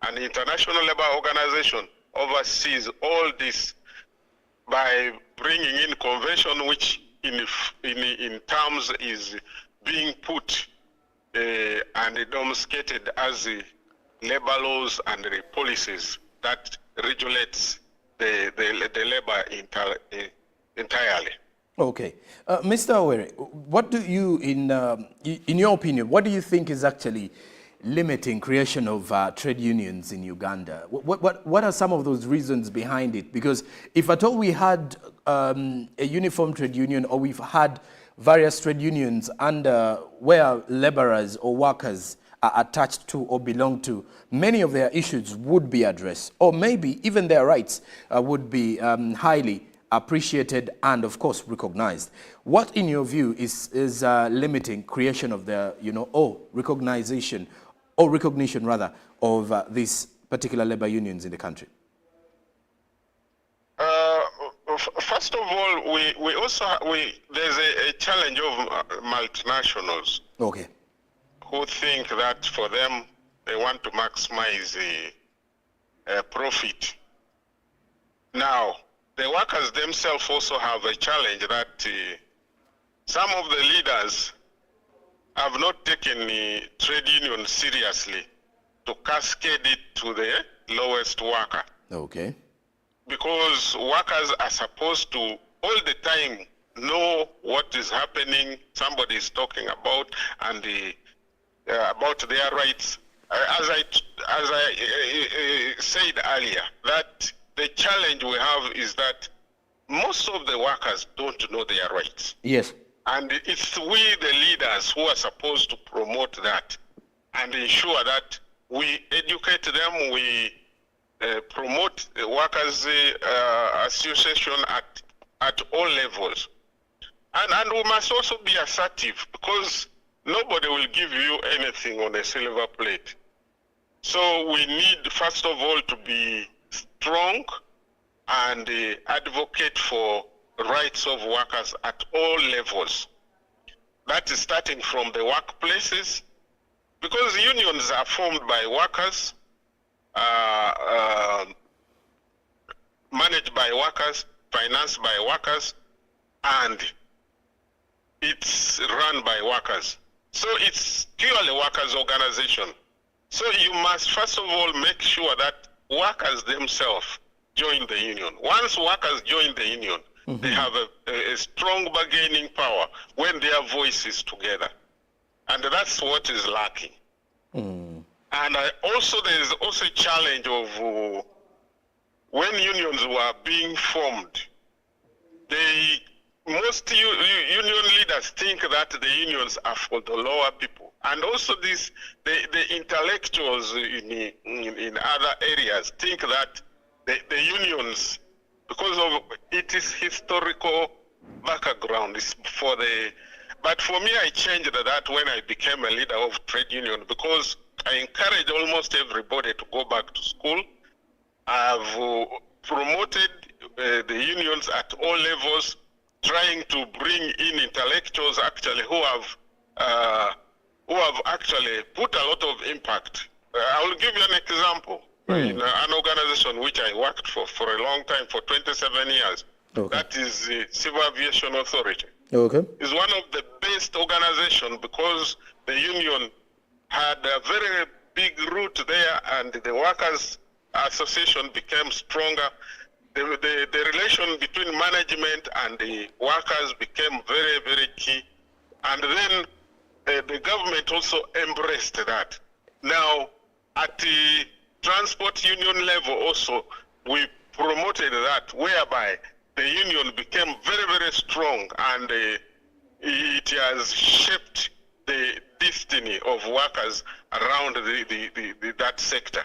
And International Labor Organization oversees all this by bringing in convention, which in terms is being put and domesticated as the labor laws and the policies that regulates the labor entirely. Okay. Mr. Awere, what do you, in your opinion, what do you think is actually limiting creation of trade unions in Uganda? What are some of those reasons behind it? Because if at all we had a uniform trade union, or we've had various trade unions under where laborers or workers are attached to or belong to, many of their issues would be addressed, or maybe even their rights would be highly appreciated and, of course, recognized. What, in your view, is limiting creation of the, recognition rather of these particular labor unions in the country? First of all, we also there's a challenge of multinationals. Okay. Who think that for them they want to maximize profit. Now, the workers themselves also have a challenge that some of the leaders have not taken the trade union seriously to cascade it to the lowest worker. Okay. Because workers are supposed to all the time know what is happening, somebody is talking about, and about their rights. As I said earlier, that the challenge we have is that most of the workers don't know their rights. Yes. And it's we, the leaders, who are supposed to promote that and ensure that we educate them, we promote the workers' association at all levels. And we must also be assertive, because nobody will give you anything on a silver plate. So we need, first of all, to be strong and advocate for rights of workers at all levels. That is starting from the workplaces, because unions are formed by workers, managed by workers, financed by workers, and it's run by workers. So it's purely workers' organization. So you must first of all make sure that workers themselves join the union. Once workers join the union, they have a strong bargaining power when their voice is together. And that's what is lacking. And there's also a challenge of when unions were being formed, most union leaders think that the unions are for the lower people. And also the intellectuals in other areas think that the unions, because of its historical background, is for the... But for me, I changed that when I became a leader of trade union, because I encourage almost everybody to go back to school. I've promoted the unions at all levels, trying to bring in intellectuals actually who have actually put a lot of impact I will give you an example. In an organization which I worked for a long time, for 27 years, that is the Civil Aviation Authority. Okay. It's one of the best organizations because the union had a very big root there, and the workers' association became stronger. The relation between management and the workers became very, very key. And then the government also embraced that. Now, at the transport union level also, we promoted that, whereby the union became very, very strong, and it has shaped the destiny of workers around that sector.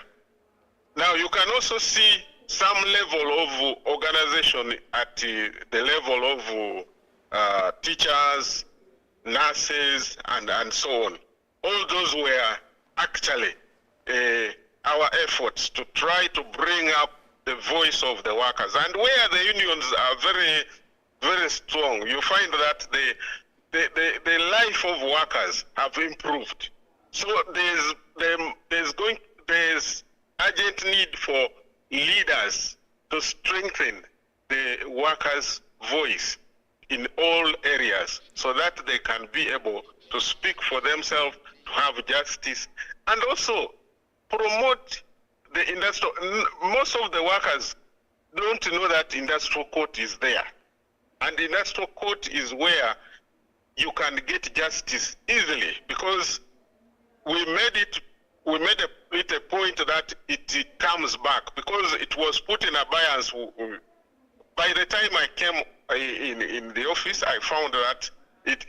Now, you can also see some level of organization at the level of teachers, nurses, and so on. All those were actually our efforts to try to bring up the voice of the workers. And where the unions are very, very strong, you find that the life of workers have improved. So there's urgent need for leaders to strengthen the workers' voice in all areas so that they can be able to speak for themselves, to have justice, and also promote the industrial. Most of the workers don't know that industrial court is there. And the industrial court is where you can get justice easily, because we made it a point that it comes back, because it was put in abeyance. By the time I came in the office, I found that it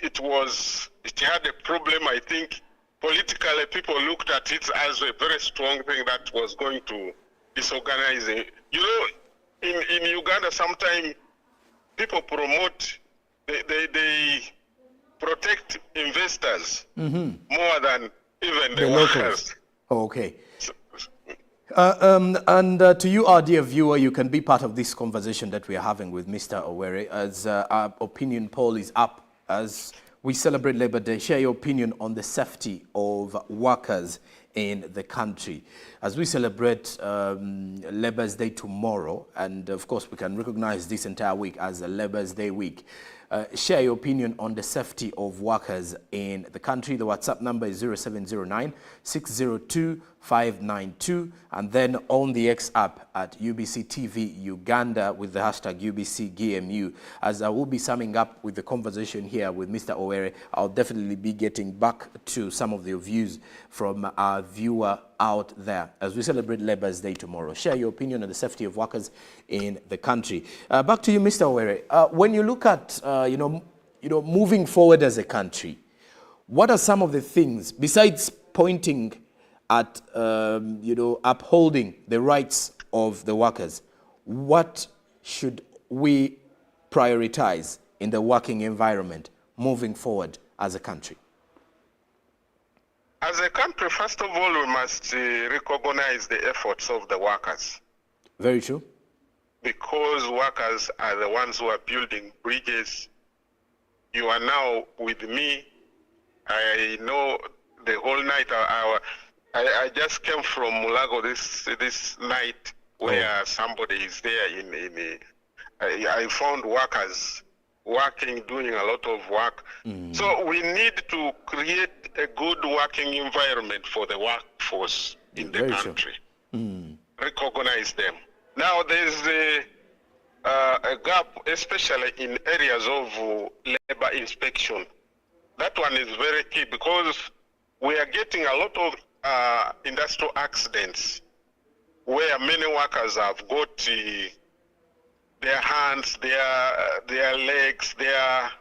had a problem. I think politically people looked at it as a very strong thing that was going to disorganize it. You know, in Uganda, sometimes people promote, they protect investors more than even the workers. Okay. And to you, our dear viewer, you can be part of this conversation that we are having with Mr. Owere, as our opinion poll is up as we celebrate Labor Day. Share your opinion on the safety of workers in the country as we celebrate Labor's Day tomorrow, and of course we can recognize this entire week as a Labor's Day week. Share your opinion on the safety of workers in the country. The WhatsApp number is 0709-602-592, and then on the X app at UBC TV Uganda with the hashtag UBCGMU. As I will be summing up with the conversation here with Mr. Owere, I'll definitely be getting back to some of the views from our viewer out there as we celebrate Labor's Day tomorrow. Share your opinion on the safety of workers in the country. Back to you, Mr. Owere. When you look at moving forward as a country, what are some of the things besides pointing at upholding the rights of the workers? What should we prioritize in the working environment moving forward as a country? As a country, first of all, we must recognize the efforts of the workers. Very true. Because workers are the ones who are building bridges. You are now with me. I know the whole night. I just came from Mulago this night, where somebody is there I found workers working, doing a lot of work. So we need to create a good working environment for the workforce in the country. Recognize them. Now there's a gap, especially in areas of labor inspection. That one is very key, because we are getting a lot of industrial accidents where many workers have got their hands, their legs, their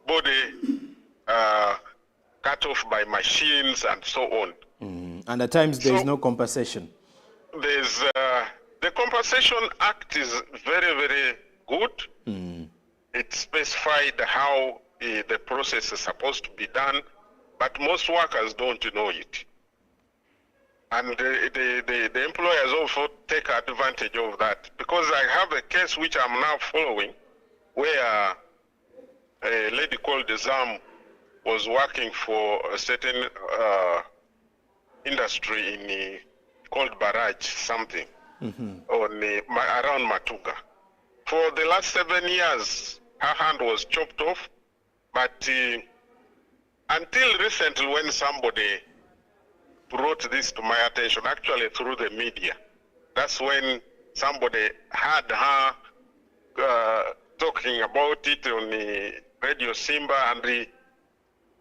body cut off by machines and so on. And at times there is no compensation. There's the Compensation Act is very, very good. It specified how the process is supposed to be done, but most workers don't know it. And the employers also take advantage of that, because I have a case which I'm now following, where a lady called Zam was working for a certain industry called barrage something on around Matuga. For the last 7 years, her hand was chopped off, but until recently when somebody brought this to my attention, actually through the media, that's when somebody had her talking about it on the Radio Simba, and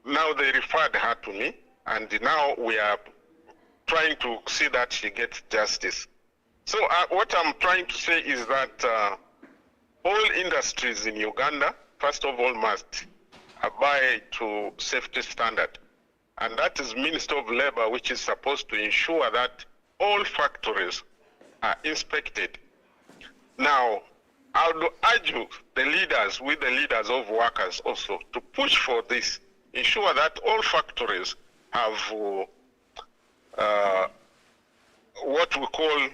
now they referred her to me, and now we are trying to see that she gets justice. So what I'm trying to say is that all industries in Uganda, first of all, must abide to safety standard. And that is Minister of Labor, which is supposed to ensure that all factories are inspected. Now, I would urge the leaders, with the leaders of workers also, to push for this, ensure that all factories have what we call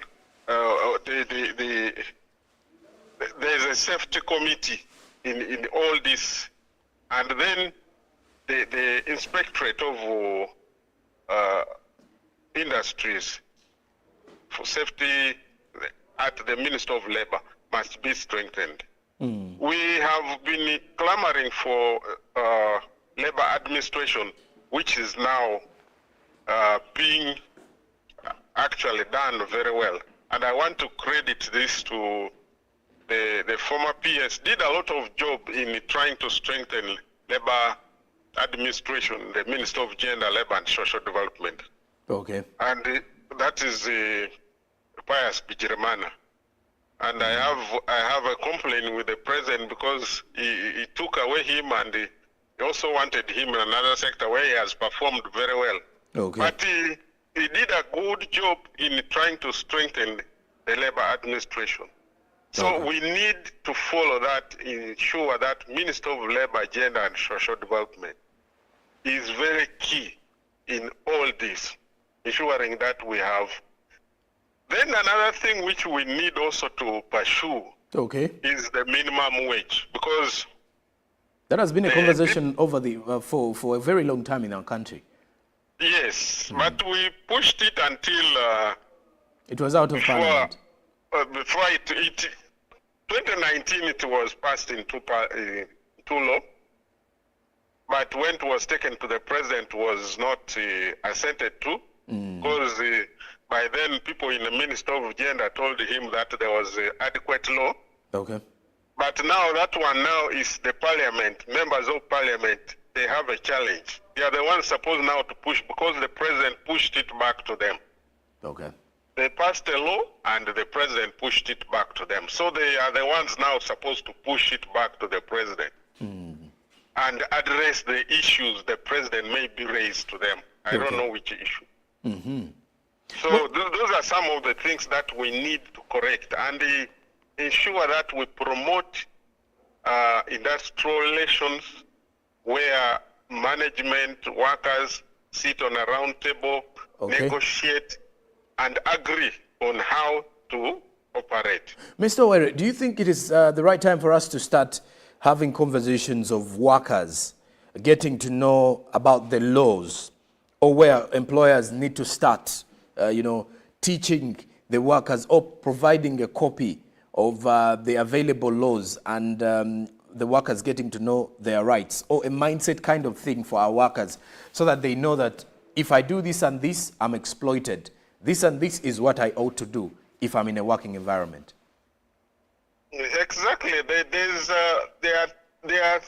there's a safety committee in all this, and then the inspectorate of industries for safety at the Minister of Labor must be strengthened. We have been clamoring for labor administration, which is now being actually done very well. And I want to credit this to the former PS, did a lot of job in trying to strengthen labor administration, the Minister of Gender, Labor and Social Development. Okay. And that is Pius Bigirimana. And I have a complaint with the president because he took away him, and he also wanted him in another sector where he has performed very well. Okay. But he did a good job in trying to strengthen the labor administration. So Okay. we need to follow that, ensure that Minister of Labor, Gender and Social Development is very key in all this, ensuring that we have. Then another thing which we need also to pursue Okay. is the minimum wage, because That has been a conversation over the for a very long time in our country. yes, but we pushed it until It was out of parliament. before 2019 it was passed into law, but when it was taken to the president was not assented to, because by then people in the Minister of Gender told him that there was adequate law. Okay. But now that one now is the parliament, members of parliament, they have a challenge. They are the ones supposed now to push, because the president pushed it back to them. Okay. They passed a law and the president pushed it back to them. So they are the ones now supposed to push it back to the president and address the issues the president may be raised to them. I don't know which issue. So those are some of the things that we need to correct, and ensure that we promote industrial relations where management, workers sit on a round table, negotiate, and agree on how to operate. Mr. Owere, do you think it is the right time for us to start having conversations of workers getting to know about the laws, or where employers need to start, teaching the workers or providing a copy of the available laws, and the workers getting to know their rights, or a mindset kind of thing for our workers, so that they know that if I do this and this, I'm exploited. This and this is what I ought to do if I'm in a working environment. Exactly. There are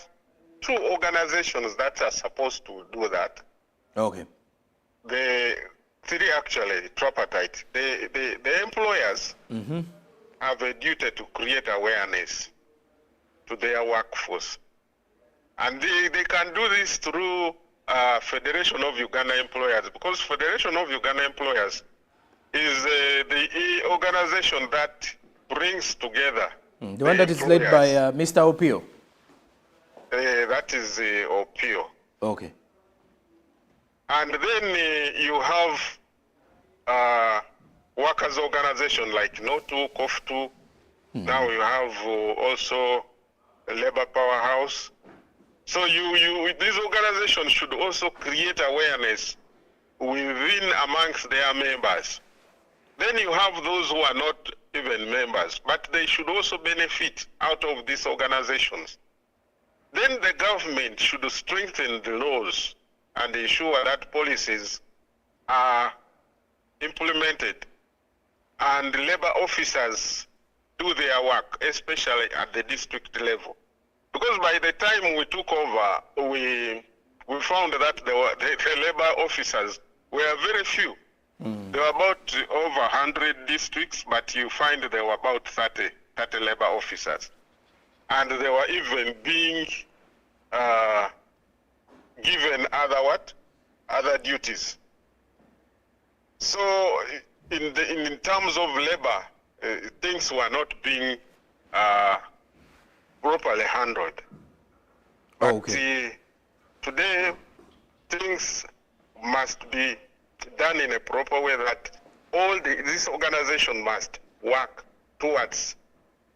two organizations that are supposed to do that. Okay. The three actually, tripartite. The employers have a duty to create awareness to their workforce. And they can do this through Federation of Uganda Employers, because Federation of Uganda Employers is the organization that brings together the one that is led by Mr. Opio. That is Opio. Okay. And then you have workers' organization like NO2, COF2. Now you have also a labor powerhouse. So these organizations should also create awareness within amongst their members Then you have those who are not even members, but they should also benefit out of these organizations. Then the government should strengthen the laws and ensure that policies are implemented and labor officers do their work, especially at the district level. Because by the time we took over, we found that the labor officers were very few. There were about over 100 districts, but you find there were about 30 labor officers. And they were even being given other duties. So in terms of labor, things were not being properly handled. But Okay. Today, things must be done in a proper way, that this organization must work towards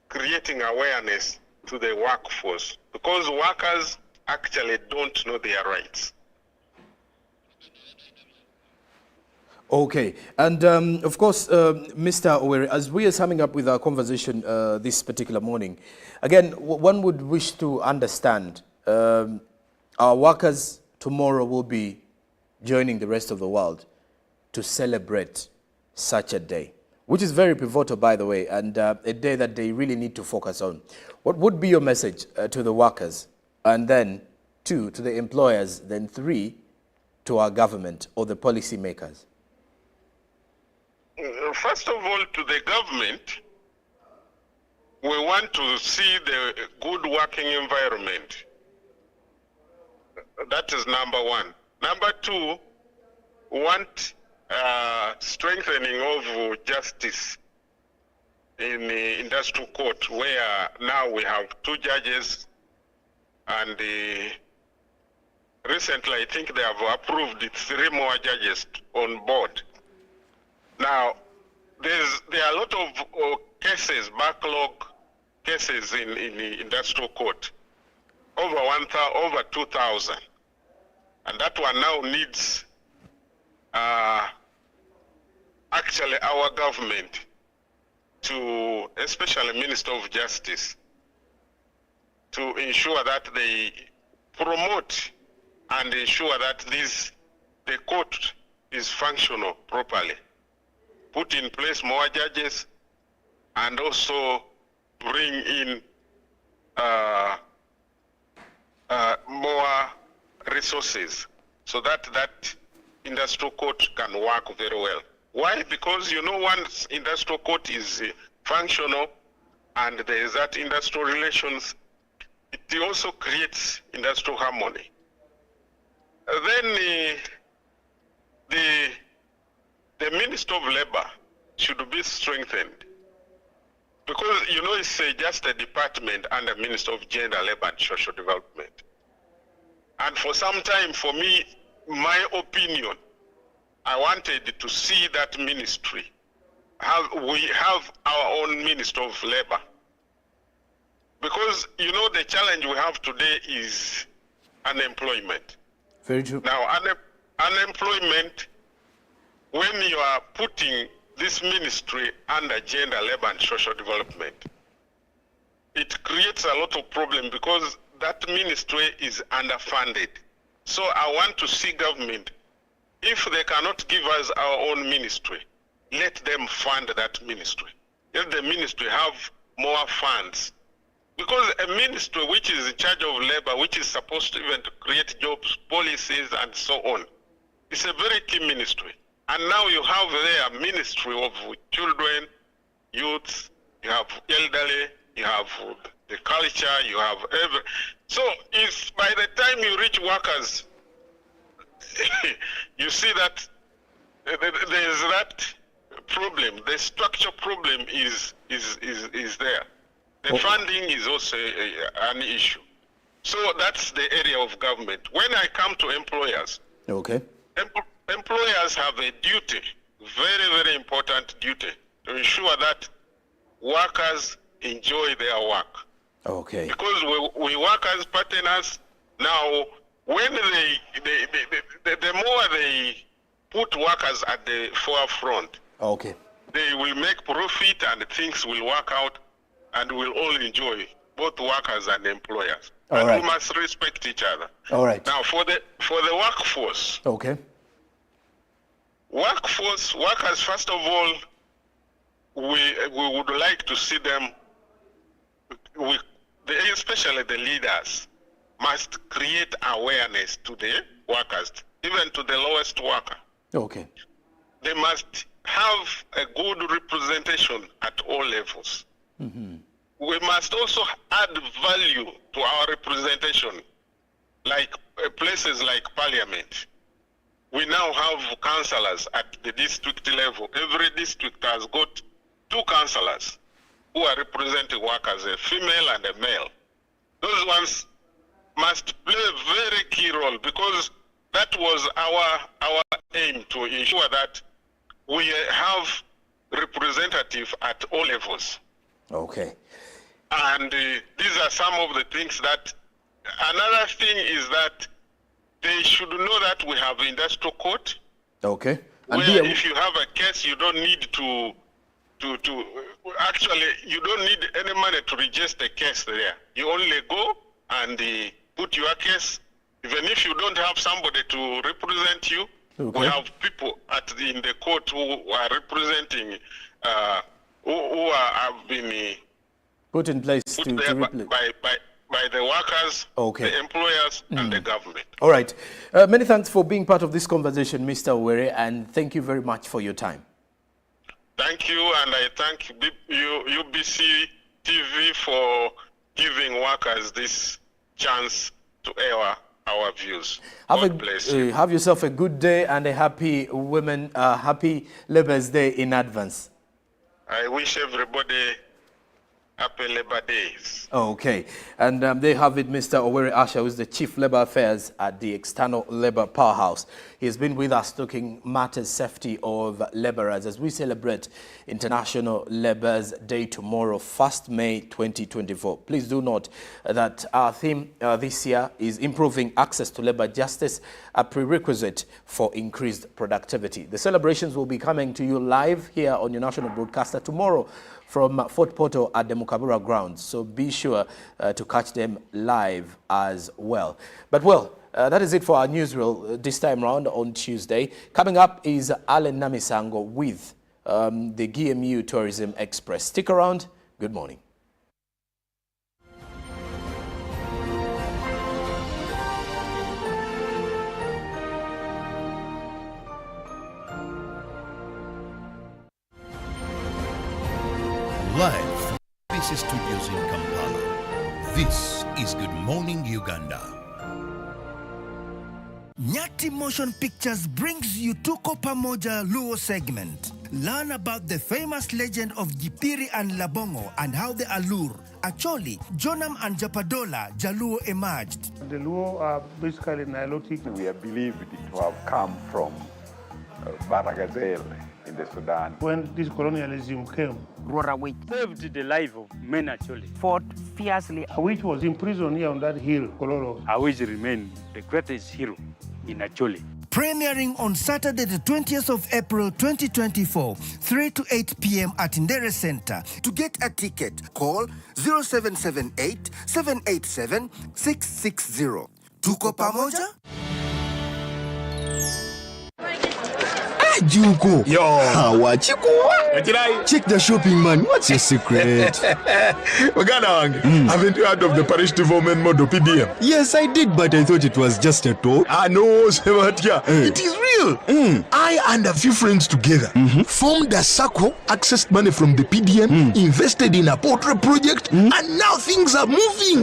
creating awareness to the workforce, because workers actually don't know their rights. Okay, and of course, Mr. Oweri, as we are summing up with our conversation this particular morning, again, one would wish to understand our workers tomorrow will be joining the rest of the world to celebrate such a day, which is very pivotal, by the way, and a day that they really need to focus on. What would be your message to the workers, and then 2, to the employers, then 3, to our government or the policy makers? First of all, to the government, we want to see the good working environment. That is number 1. Number 2, we want strengthening of justice in the industrial court, where now we have 2 judges, and recently I think they have approved 3 more judges on board. Now, there are a lot of cases, backlog cases in the industrial court, over 2,000. And that one now needs actually our government to, especially Minister of Justice, to ensure that they promote and ensure that the court is functional properly. Put in place more judges, and also bring in more resources so that industrial court can work very well. Why? Because once industrial court is functional and there is that industrial relations, it also creates industrial harmony. Then the Minister of Labor should be strengthened, because it's just a department under Minister of Gender, Labor and Social Development. And for some time, for me, my opinion, I wanted to see that ministry. We have our own Minister of Labor, because the challenge we have today is unemployment. Very true. Now, unemployment, when you are putting this ministry under Gender, Labor and Social Development, it creates a lot of problem, because that ministry is underfunded. So I want to see government, if they cannot give us our own ministry, let them fund that ministry. Let the ministry have more funds. Because a ministry which is in charge of labor, which is supposed to even create jobs, policies, and so on, it's a very key ministry. And now you have there a ministry of children, youth, you have elderly, you have the culture, you have every. So if by the time you reach workers, you see that there is that problem. The structure problem is there. The funding is also an issue. So that's the area of government. When I come to employers, Okay. Employers have a duty, very, very important duty, to ensure that workers enjoy their work. Okay. Because we work as partners. Now, when the more they put workers at the forefront, Okay. they will make profit and things will work out and we'll all enjoy, both workers and employers. All and right. we must respect each other. All right. Now, for the workforce, Okay. Workers, first of all, we would like to see them, especially the leaders, must create awareness to the workers, even to the lowest worker. Okay. They must have a good representation at all levels. Mm-hmm. We must also add value to our representation, like places like Parliament. We now have councillors at the district level. Every district has got 2 councillors who are representing workers, a female and a male. Those ones must play a very key role, because that was our aim, to ensure that we have representative at all levels. Okay. And these are some of the things that, another thing is that they should know that we have industrial court. Okay. And where if you have a case, you don't need to actually, you don't need any money to register a case there. You only go and put your case. Even if you don't have somebody to represent you, okay. we have people in the court who are representing, who have been put in place put to there replace. by the workers, Okay. the employers, and the government. All right. Many thanks for being part of this conversation, Mr. Owere, and thank you very much for your time. Thank you, and I thank UBC TV for giving workers this chance to air our views. God bless you. Have yourself a good day and a happy happy Labour's Day in advance. I wish everybody happy Labor Days. Okay, and they have it, Mr. Owere Asha, who is the Chief Labour Affairs at the External Labour Powerhouse. He's been with us talking matters safety of labourers as we celebrate International Labour's Day tomorrow, 1st May 2024. Please do note that our theme this year is improving access to labour justice, a prerequisite for increased productivity. The celebrations will be coming to you live here on your national broadcaster tomorrow from Fort Portal at the Mukabura grounds. So be sure to catch them live as well. But that is it for our newsreel this time round on Tuesday. Coming up is Alan Namisango with the GMU Tourism Express. Stick around. Good morning. Live from UBC Studios in Kampala, this is Good Morning Uganda. Nyati Motion Pictures brings you Tuko Pamoja Luo segment. Learn about the famous legend of Jipiri and Labongo and how the Alur, Acholi, Jonam and Japadola, Jaluo emerged. The Luo are basically Nilotic. We are believed to have come from Baragazelle in the Sudan. When this colonialism came, Rorawich saved the life of men actually. fought fiercely. Awich was imprisoned here on that hill, Kololo. Awich remained the greatest hero in Acholi. Premiering on Saturday, the 20th of April 2024, 3 to 8 p.m. at Ndere Center. To get a ticket, call 0778 787 660. Tuko Pamoja? Juko. Yo. Check the shopping, man. What's your secret? Haven't you heard of the parish development model PDM? Yes, I did, but I thought it was just a talk. No, Sebatia. It is real. I and a few friends together formed a circle, accessed money from the PDM, invested in a poultry project, and now things are moving.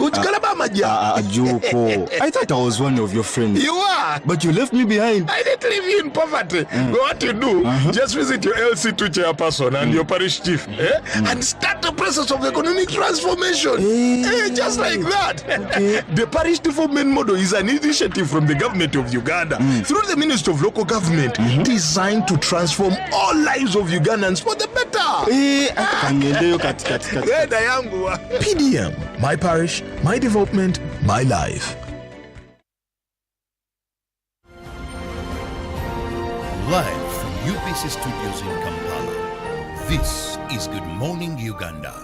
Juko. I thought I was one of your friends. You are. But you left me behind. I didn't leave you in poverty. What you do, just visit your LC2 chairperson and your parish chief and start the process of economic transformation. Just like that. Okay. The parish development model is an initiative from the government of Uganda through the Ministry of Local Government designed to transform all lives of Ugandans for the better. PDM, my parish, my development, my life. Live from UBC Studios in Kampala, This is Good Morning Uganda.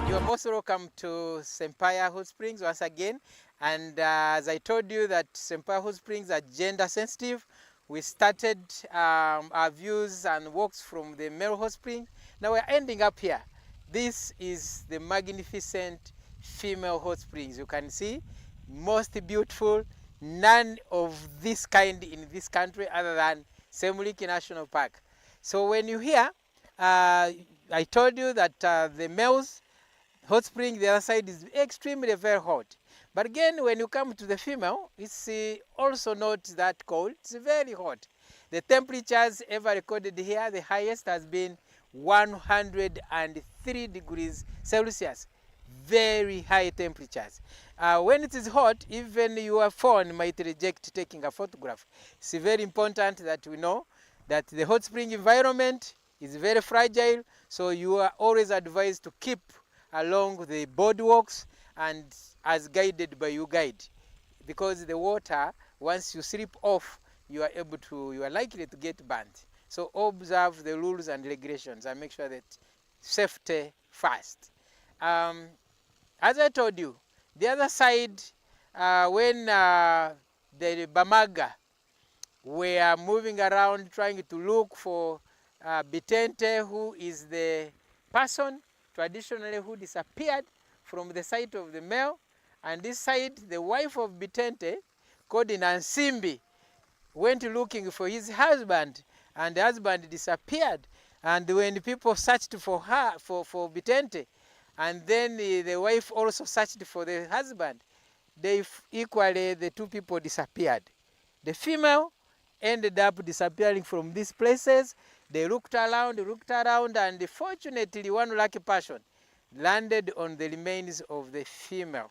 You are most welcome to Sempaya Hot Springs once again, and as I told you that Sempaya Hot Springs are gender sensitive, we started our views and walks from the male hot spring. Now we're ending up here. This is the magnificent female hot springs. You can see, most beautiful, none of this kind in this country other than Semuliki National Park. So when you hear, I told you that the males hot spring, the other side is extremely very hot. But again, when you come to the female, it's also not that cold. It's very hot. The temperatures ever recorded here, the highest has been 103 degrees Celsius. Very high temperatures. When it is hot, even your phone might reject taking a photograph. It's very important that we know that the hot spring environment is very fragile, so you are always advised to keep along the boardwalks and as guided by your guide, because the water, once you slip off, you are likely to get burnt. So observe the rules and regulations and make sure that safety first. As I told you, the other side, when the Bamaga were moving around trying to look for Bitente, who is the person traditionally who disappeared from the site of the male, and this side, the wife of Bitente, called Nansimbi, went looking for his husband, and the husband disappeared. And when people searched for her, for Bitente, and then the wife also searched for the husband, equally the two people disappeared. The female ended up disappearing from these places. They looked around, and fortunately one lucky person landed on the remains of the female.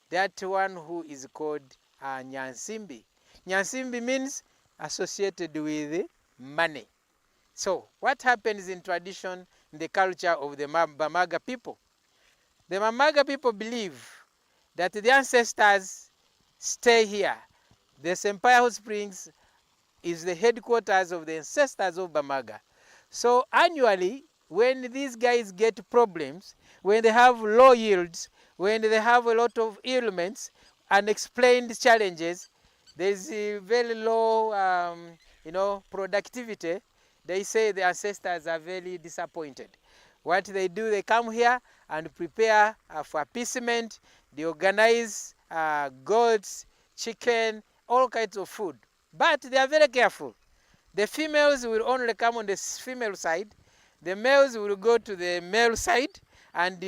That one who is called Nyansimbi. Nyansimbi means associated with money. So what happens in tradition, in the culture of the Bamaga people? The Bamaga people believe that the ancestors stay here. The Sempaya Hot Springs is the headquarters of the ancestors of Bamaga. So annually, when these guys get problems, when they have low yields, when they have a lot of ailments, unexplained challenges, there's a very low productivity, they say the ancestors are very disappointed. What they do, they come here and prepare for appeasement. They organize goats, chicken, all kinds of food. But they are very careful. The females will only come on the female side. The males will go to the male side and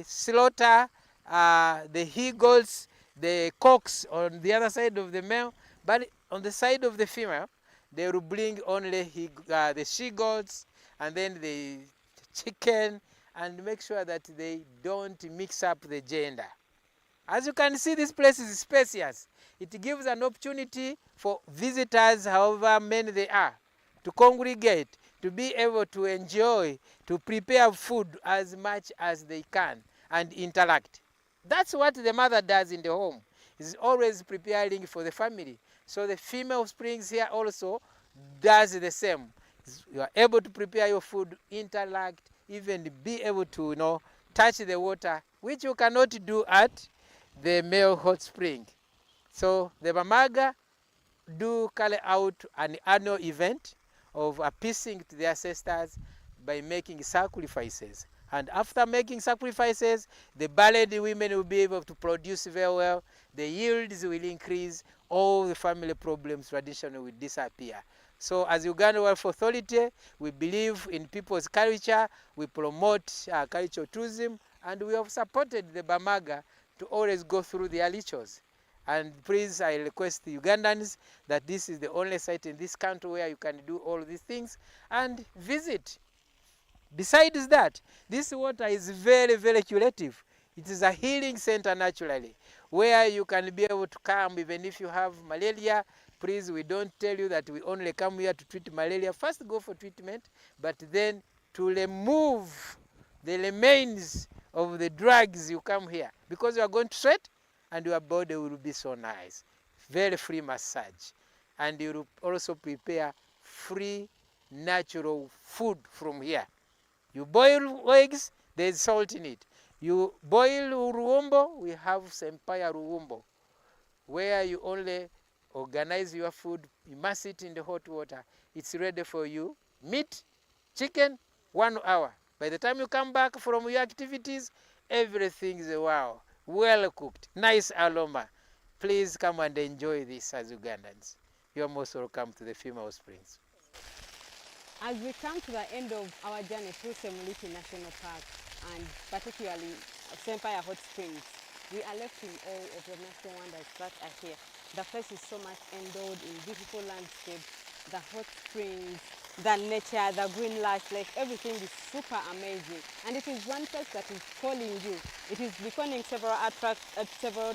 slaughter the he-goats, the cocks on the other side of the male. But on the side of the female, they will bring only the she-goats and then the chicken, and make sure that they don't mix up the gender. As you can see, this place is spacious. It gives an opportunity for visitors, however many they are, to congregate, to be able to enjoy, to prepare food as much as they can and interact. That's what the mother does in the home, is always preparing for the family. So the female springs here also does the same. You are able to prepare your food, interact, even be able to touch the water, which you cannot do at the male hot spring. So the Bamaga do carry out an annual event of appeasing to their ancestors by making sacrifices. And after making sacrifices, the barred women will be able to produce very well, the yields will increase, all the family problems traditionally will disappear. So as Uganda Welfare Authority, we believe in people's culture, we promote cultural tourism, and we have supported the Bamaga to always go through their rituals. And please, I request the Ugandans that this is the only site in this country where you can do all these things and visit. Besides that, this water is very, very curative. It is a healing center naturally. where you can be able to come even if you have malaria. Please, we don't tell you that we only come here to treat malaria. First go for treatment, but then to remove the remains of the drugs, you come here because you are going to sweat and your body will be so nice. Very free massage. And you will also prepare free natural food from here. You boil eggs, there's salt in it. You boil ruombo, we have Sempaya ruombo, where you only organize your food, immerse it in the hot water. It's ready for you. Meat, chicken, 1 hour. By the time you come back from your activities, everything is wow, well cooked, nice aroma. Please come and enjoy this as Ugandans. You're most welcome to the Female Springs. As we come to the end of our journey through Semuliki National Park, and particularly Sempaya Hot Springs, we are left in awe of the natural wonders that are here. The place is so much endowed in beautiful landscape, the hot springs, the nature, the green lush, like everything is super amazing. And it is one place that is calling you. It is becoming several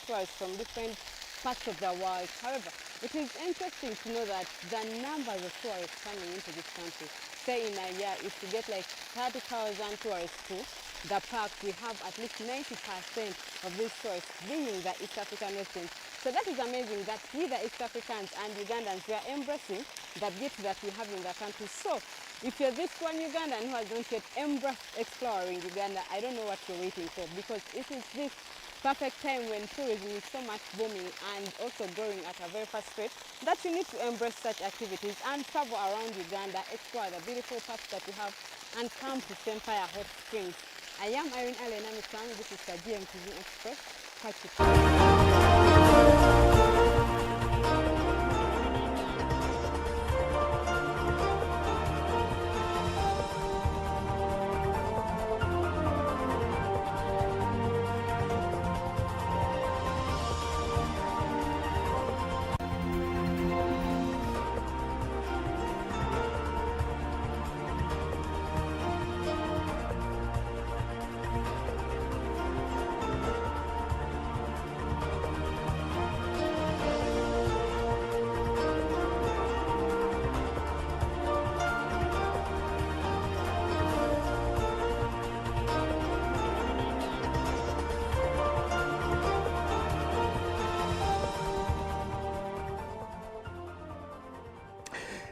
tourists from different parts of the world. However, it is interesting to know that the numbers of tourists coming into this country, say in a year, if you get like 30,000 tourists to the park, we have at least 90% of these tourists being the East African residents. So that is amazing that we, the East Africans and Ugandans, we are embracing the beauty that we have in the country. So if you're this one Ugandan who has not yet embraced exploring Uganda, I don't know what you're waiting for, because it is this perfect time when tourism is so much booming and also growing at a very fast rate that you need to embrace such activities and travel around Uganda, explore the beautiful parts that we have, and come to Sempaya Hot Springs. I am Irene Allen Amisang. This is the GMTV Express. Catch you.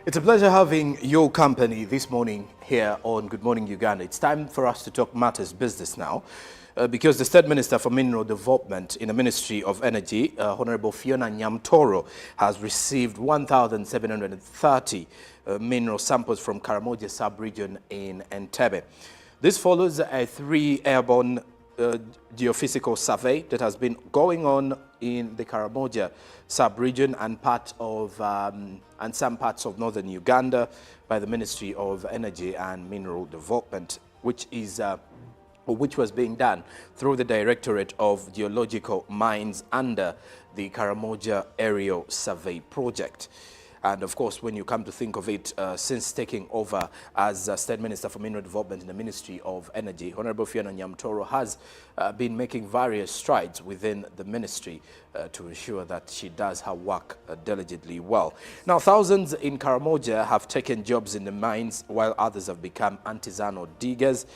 It's a pleasure having your company this morning here on Good Morning Uganda. It's time for us to talk matters business now, because the State Minister for Mineral Development in the Ministry of Energy, Honorable Fiona Nyamtoro, has received 1,730 mineral samples from Karamoja sub-region in Entebbe. This follows a 3 airborne geophysical survey that has been going on in the Karamoja sub-region and some parts of northern Uganda by the Ministry of Energy and Mineral Development, which was being done through the Directorate of Geological Mines under the Karamoja Aerial Survey Project. And of course, when you come to think of it, since taking over as State Minister for Mineral Development in the Ministry of Energy, Honorable Fiona Nyamtoro has been making various strides within the ministry to ensure that she does her work diligently well. Now, thousands in Karamoja have taken jobs in the mines, while others have become artisanal diggers,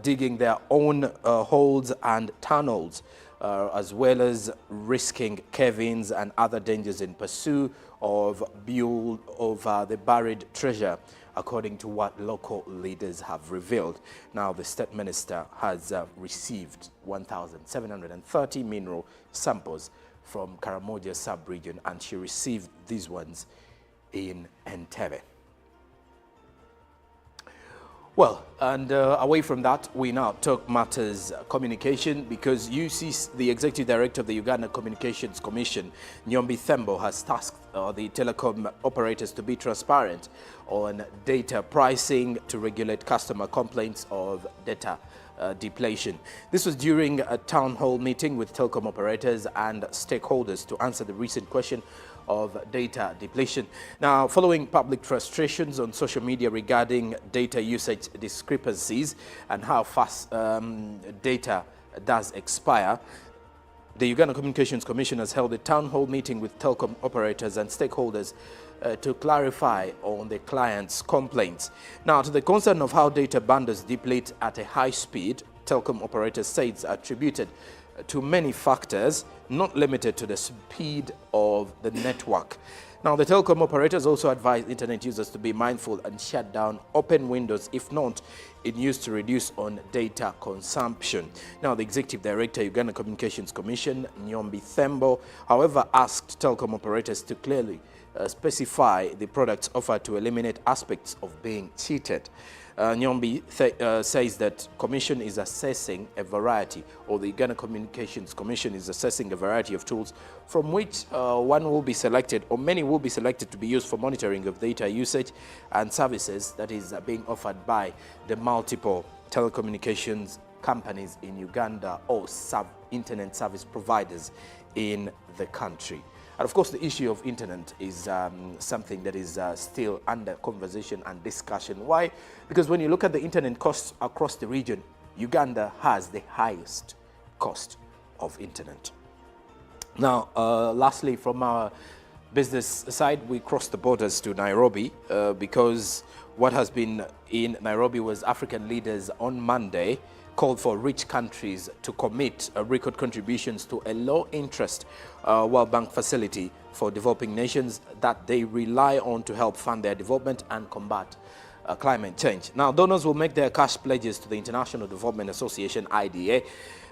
digging their own holes and tunnels, as well as risking cave-ins and other dangers in pursuit of the buried treasure, according to what local leaders have revealed. Now, the State Minister has received 1,730 mineral samples from Karamoja sub-region, and she received these ones in Entebbe. Well, and away from that, we now talk matters communication, because UC, the Executive Director of the Uganda Communications Commission, Nyombi Thembo, has tasked the telecom operators to be transparent on data pricing to regulate customer complaints of data depletion. This was during a town hall meeting with telecom operators and stakeholders to answer the recent question of data depletion. Now, following public frustrations on social media regarding data usage discrepancies and how fast data does expire, The Uganda Communications Commission has held a town hall meeting with telecom operators and stakeholders to clarify on the clients' complaints. Now, to the concern of how data bundles deplete at a high speed, telecom operators say it's attributed to many factors, not limited to the speed of the network. Now, the telecom operators also advise internet users to be mindful and shut down open windows, if not in use to reduce on data consumption. Now, the Executive Director, Uganda Communications Commission, Nyombi Thembo, however, asked telecom operators to clearly specify the products offered to eliminate aspects of being cheated. Nyombi says that Commission is assessing a variety, or the Uganda Communications Commission is assessing a variety of tools from which one will be selected, or many will be selected to be used for monitoring of data usage and services that is being offered by the multiple telecommunications companies in Uganda or internet service providers in the country. And of course, the issue of internet is something that is still under conversation and discussion. Why? Because when you look at the internet costs across the region, Uganda has the highest cost of internet. Now, lastly, from our business side, we crossed the borders to Nairobi because what has been in Nairobi was African leaders on Monday called for rich countries to commit record contributions to a low-interest World Bank facility for developing nations that they rely on to help fund their development and combat climate change. Now, donors will make their cash pledges to the International Development Association, IDA,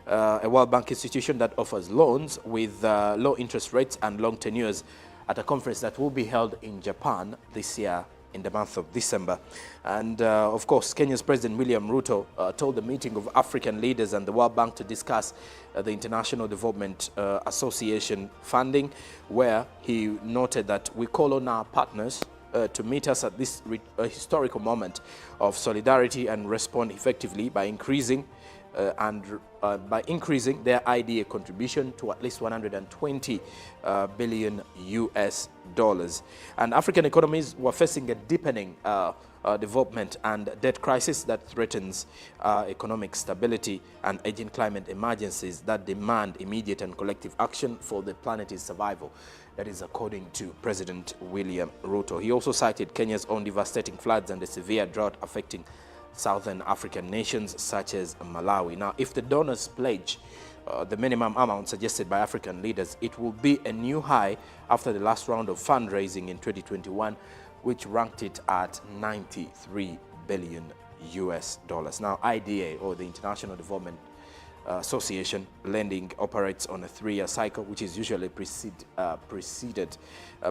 a World Bank institution that offers loans with low interest rates and long tenures, at a conference that will be held in Japan this year in the month of December. And of course, Kenya's President William Ruto told the meeting of African leaders and the World Bank to discuss the International Development Association funding, where he noted that we call on our partners to meet us at this historical moment of solidarity and respond effectively by increasing their IDA contribution to at least 120 billion US dollars. And African economies were facing a deepening development and debt crisis that threatens economic stability and aging climate emergencies that demand immediate and collective action for the planet's survival. That is according to President William Ruto. He also cited Kenya's own devastating floods and the severe drought affecting Southern African nations such as Malawi. Now, if the donors pledge the minimum amount suggested by African leaders, it will be a new high after the last round of fundraising in 2021, which ranked it at 93 billion US dollars. Now, IDA, or the International Development Association, lending operates on a 3-year cycle, which is usually preceded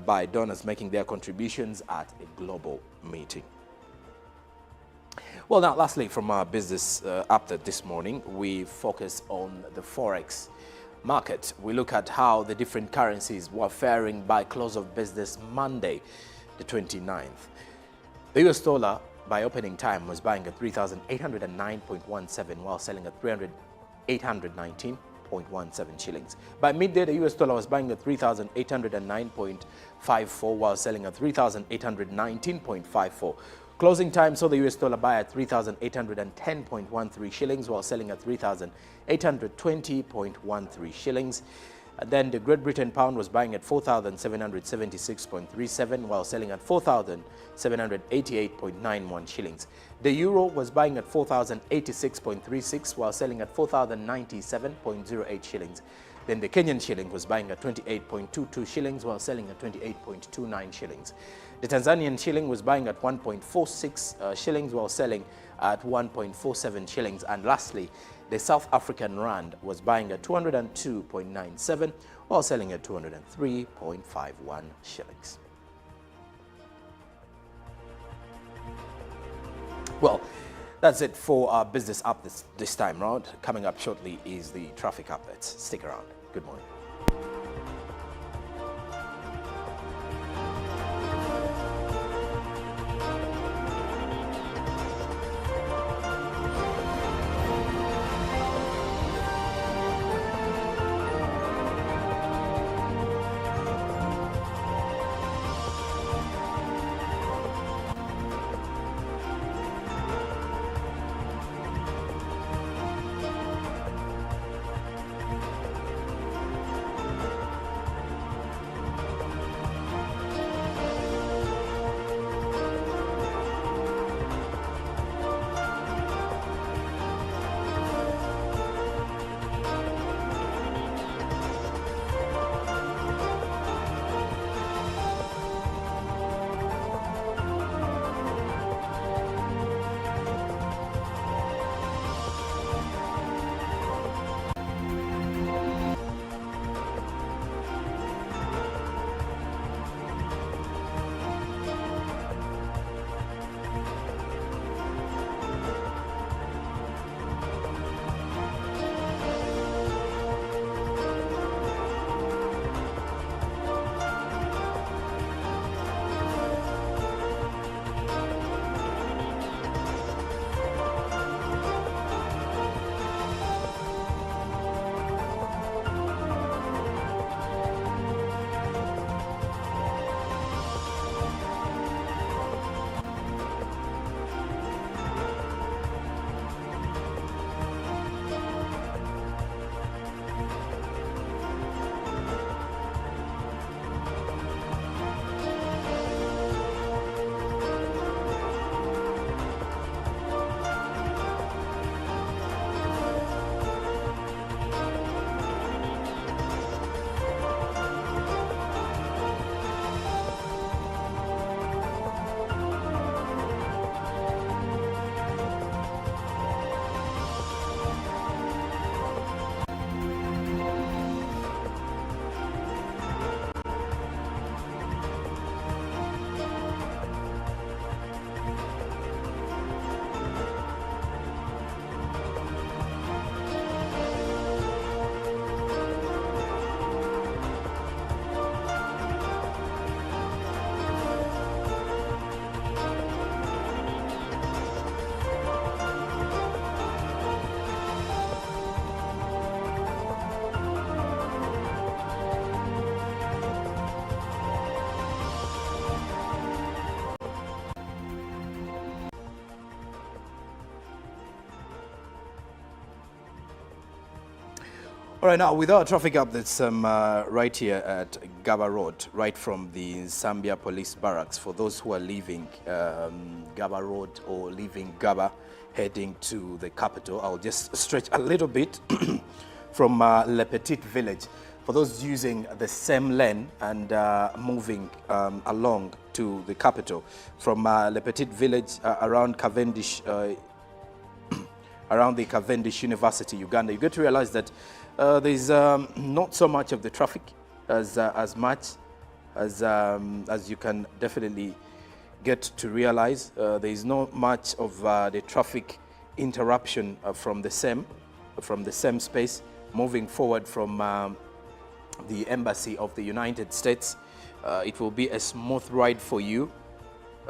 by donors making their contributions at a global meeting. Well, now, lastly, from our business update this morning, we focus on the Forex market. We look at how the different currencies were faring by close of business Monday, the 29th. The US dollar, by opening time, was buying at 3,809.17, while selling at 819.17 shillings. By midday, the US dollar was buying at 3,809.54, while selling at 3,819.54. Closing time saw the US dollar buy at 3,810.13 shillings, while selling at 3,820.13 shillings. And then the Great Britain pound was buying at 4,776.37, while selling at 4,788.91 shillings. The euro was buying at 4,086.36, while selling at 4,097.08 shillings. Then the Kenyan shilling was buying at 28.22 shillings, while selling at 28.29 shillings. The Tanzanian shilling was buying at 1.46 shillings, while selling at 1.47 shillings. And lastly, the South African rand was buying at 202.97, while selling at 203.51 shillings. Well, that's it for our business updates this time round. Coming up shortly is the traffic updates. Stick around. Good morning. All right, now with our traffic updates right here at Gaba Road, right from the Zambia Police Barracks, for those who are leaving Gaba Road or leaving Gaba, heading to the capital. I'll just stretch a little bit from Le Petit Village. For those using the same lane and moving along to the capital, from Le Petit Village around Cavendish, around the Cavendish University, Uganda, you get to realize that there's not so much of the traffic as much as you can definitely get to realize. There is not much of the traffic interruption from the same space moving forward from the Embassy of the United States. It will be a smooth ride for you,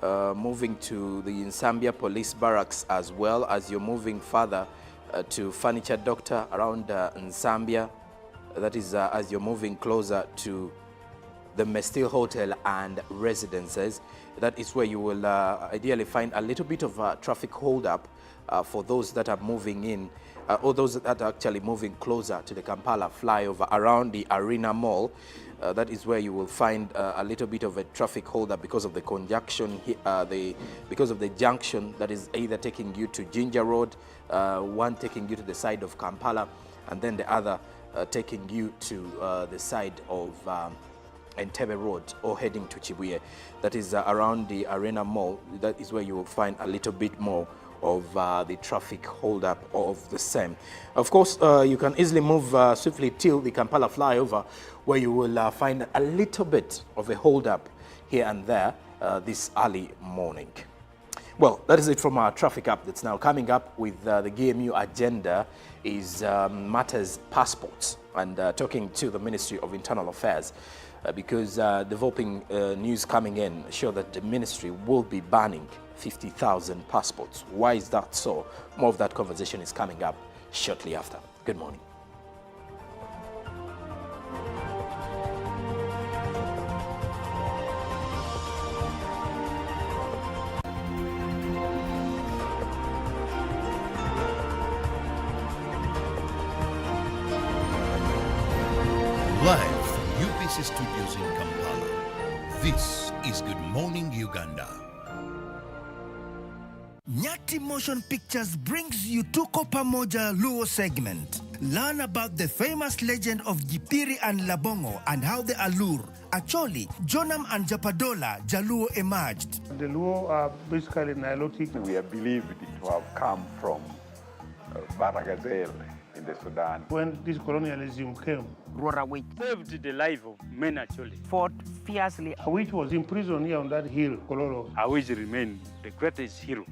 moving to the Zambia Police Barracks, as well as you're moving further to Furniture Doctor around Zambia. That is as you're moving closer to the Mestil Hotel and Residences. That is where you will ideally find a little bit of a traffic holdup for those that are moving in, or those that are actually moving closer to the Kampala flyover around the Arena Mall. That is where you will find a little bit of a traffic holdup because of the conjunction, because of the junction that is either taking you to Ginger Road, one taking you to the side of Kampala, and then the other taking you to the side of Entebbe Road, or heading to Chibuye. That is around the Arena Mall. That is where you will find a little bit more of the traffic holdup of the same. Of course, you can easily move swiftly till the Kampala flyover, where you will find a little bit of a holdup here and there this early morning. Well, that is it from our traffic updates. Now, coming up with the GMU agenda is matters passports, and talking to the Ministry of Internal Affairs, because developing news coming in show that the ministry will be banning 50,000 passports. Why is that so? More of that conversation is coming up shortly after. Good morning. Live from UBC Studios in Kampala, this is Good Morning Uganda. Nyati Motion Pictures brings you Tuko Pamoja Luo segment. Learn about the famous legend of Jipiri and Labongo and how the Alur, Acholi, Jonam and Japadola Jaluo emerged. The Luo are basically Nilotic. We are believed to have come from Baragazelle in the Sudan. When this colonialism came, Rorawit saved the life of men actually. fought fiercely. which was imprisoned here on that hill, Kololo. Which remain the greatest hero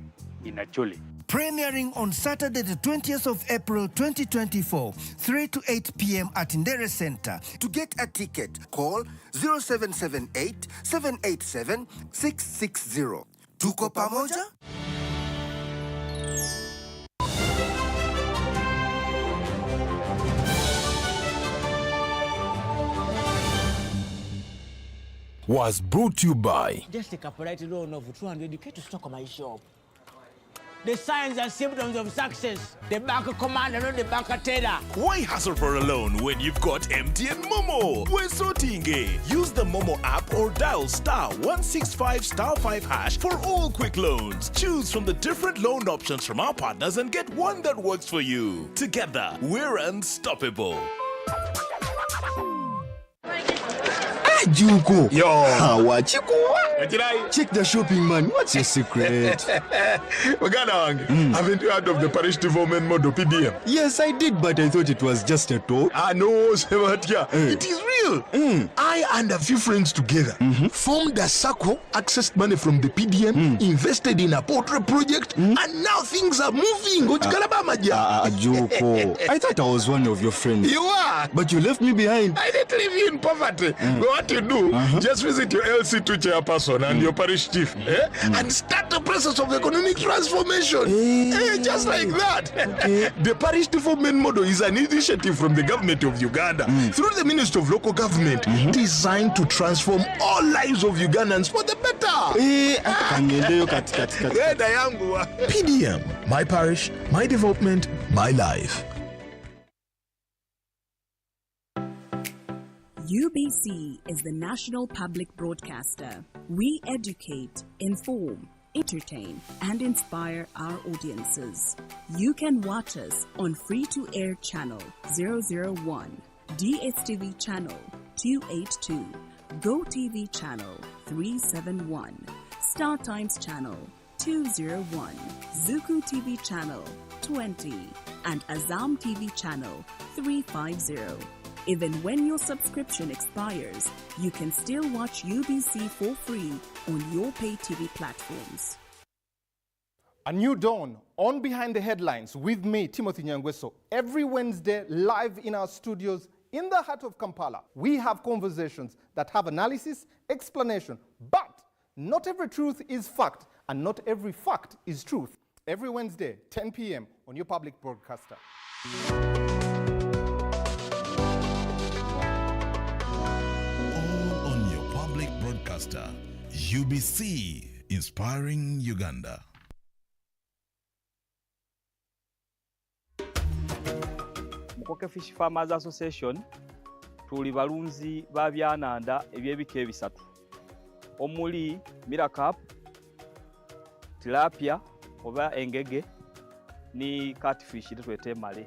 in Acholi. Premiering on Saturday the 20th of April 2024, 3 to 8 p.m. at Ndere Center. To get a ticket, call 0778 787 660. Tuko Pamoja? Was brought to you by Just take a polite loan of 200k to stock my shop. The signs and symptoms of success. The bank commander, not the bank teller. Why hustle for a loan when you've got MTN Momo? We're sorting. Use the Momo app or dial *165*5# for all quick loans. Choose from the different loan options from our partners and get one that works for you. Together, we're unstoppable. Juko. Yo. Wachiko. Check the shopping, man. What's your secret? Haven't you heard of the parish development model PDM? Yes, I did, but I thought it was just a talk. No, Sempaya. It is real. I and a few friends together formed a circle, accessed money from the PDM, invested in a portrait project, and now things are moving. Juko. I thought I was one of your friends. You are. But you left me behind. I didn't leave you in poverty. What you do, just visit your LC2 chairperson and your parish chief and start the process of economic transformation. Just like that. The parish development model is an initiative from the government of Uganda through the Ministry of Local Government designed to transform all lives of Ugandans for the better. PDM, my parish, my development, my life. UBC is the national public broadcaster. We educate, inform, entertain, and inspire our audiences. You can watch us on free-to-air channel 001, DSTV channel 282, GoTV channel 371, Star Times channel 201, Zuku TV channel 20, and Azam TV channel 350. Even when your subscription expires, you can still watch UBC for free on your pay TV platforms. A new dawn on Behind the Headlines with me, Timothy Nyangweso. Every Wednesday, live in our studios in the heart of Kampala, we have conversations that have analysis, explanation, but not every truth is fact, and not every fact is truth. Every Wednesday, 10 p.m. on your public broadcaster. All on your public broadcaster, UBC, Inspiring Uganda. Mukoke Fish Farmers Association tuli balunzi ba byananda ebyebika ebisatu omuli Miracap, tilapia oba engege ni catfish tetwete male.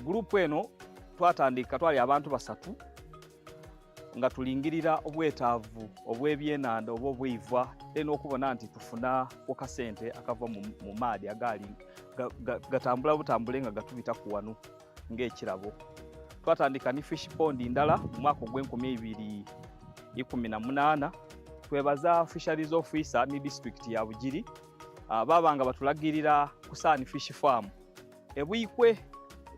Group eno twatandika twali abantu basatu nga tulingirira obwetaavu obwebyenanda obw'obwiva eno okubona nti tufuna okasente akava mu maadi agali gatambula butambule nga gatubita ku wano ng'ekirabo. Twatandika ni fish pond ndala mu mwaka gw'e2018. Twebaza fisheries officer ni district ya Bugiri babanga batulagirira kusani fish farm ebwikwe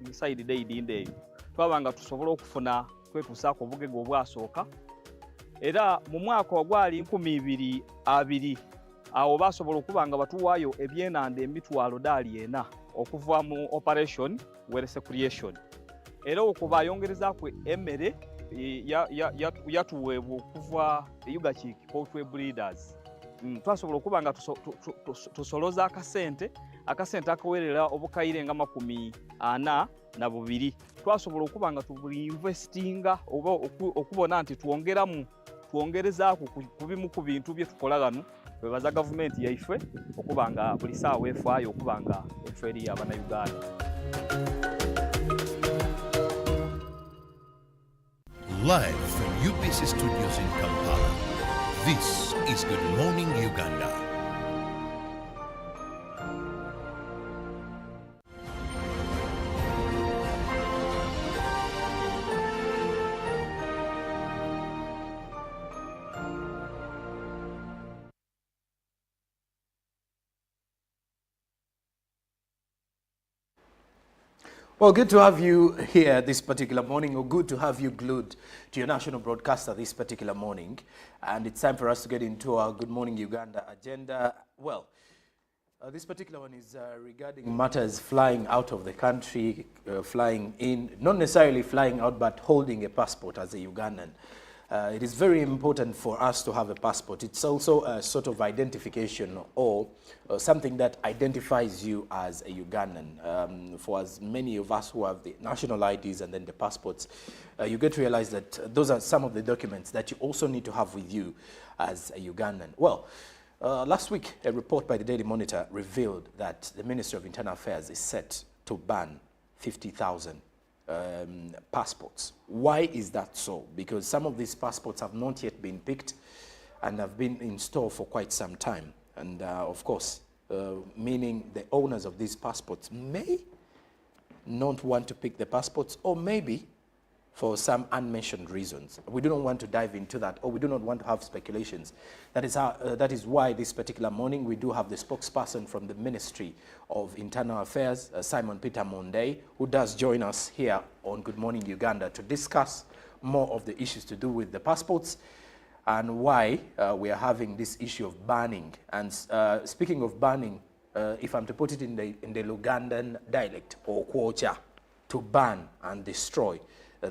inside day ndeyo twabanga tusobola okufuna kwetusaako obugege obwasooka era mu mwaka ogwali 2020 awo basobola okubanga batuwaayo ebyenanda emitwalo $40 okuva mu operation Wealth Creation era okuba yongerezaako emmere yatuweebwa okuva Uganda Poultry Breeders. Twasobola okubanga tusoloza akasente akawerera obukayire nga 42. Twasobola okubanga tubuinvestinga oba okubona nti twongerezaako ku bimu ku bintu bye tukola gano. Twebaza gavumenti yaife okubanga buli saawa efaayo okubanga efe eri Abanayuganda. Live from UBC Studios in Kampala, this is Good Morning Uganda. Well, good to have you here this particular morning, or good to have you glued to your national broadcaster this particular morning. And it's time for us to get into our Good Morning Uganda agenda. Well, this particular one is regarding matters flying out of the country, flying in, not necessarily flying out, but holding a passport as a Ugandan. It is very important for us to have a passport. It's also a sort of identification or something that identifies you as a Ugandan. For as many of us who have the national IDs and then the passports, you get to realize that those are some of the documents that you also need to have with you as a Ugandan. Well, last week, a report by the Daily Monitor revealed that the Ministry of Internal Affairs is set to ban 50,000 passports. Why is that so? Because some of these passports have not yet been picked and have been in store for quite some time. And of course, meaning the owners of these passports may not want to pick the passports, or maybe for some unmentioned reasons. We do not want to dive into that, or we do not want to have speculations. That is why this particular morning we do have the spokesperson from the Ministry of Internal Affairs, Simon Peter Monday, who does join us here on Good Morning Uganda to discuss more of the issues to do with the passports and why we are having this issue of banning. And speaking of banning, if I'm to put it in the Lugandan dialect, or kwocha, to ban and destroy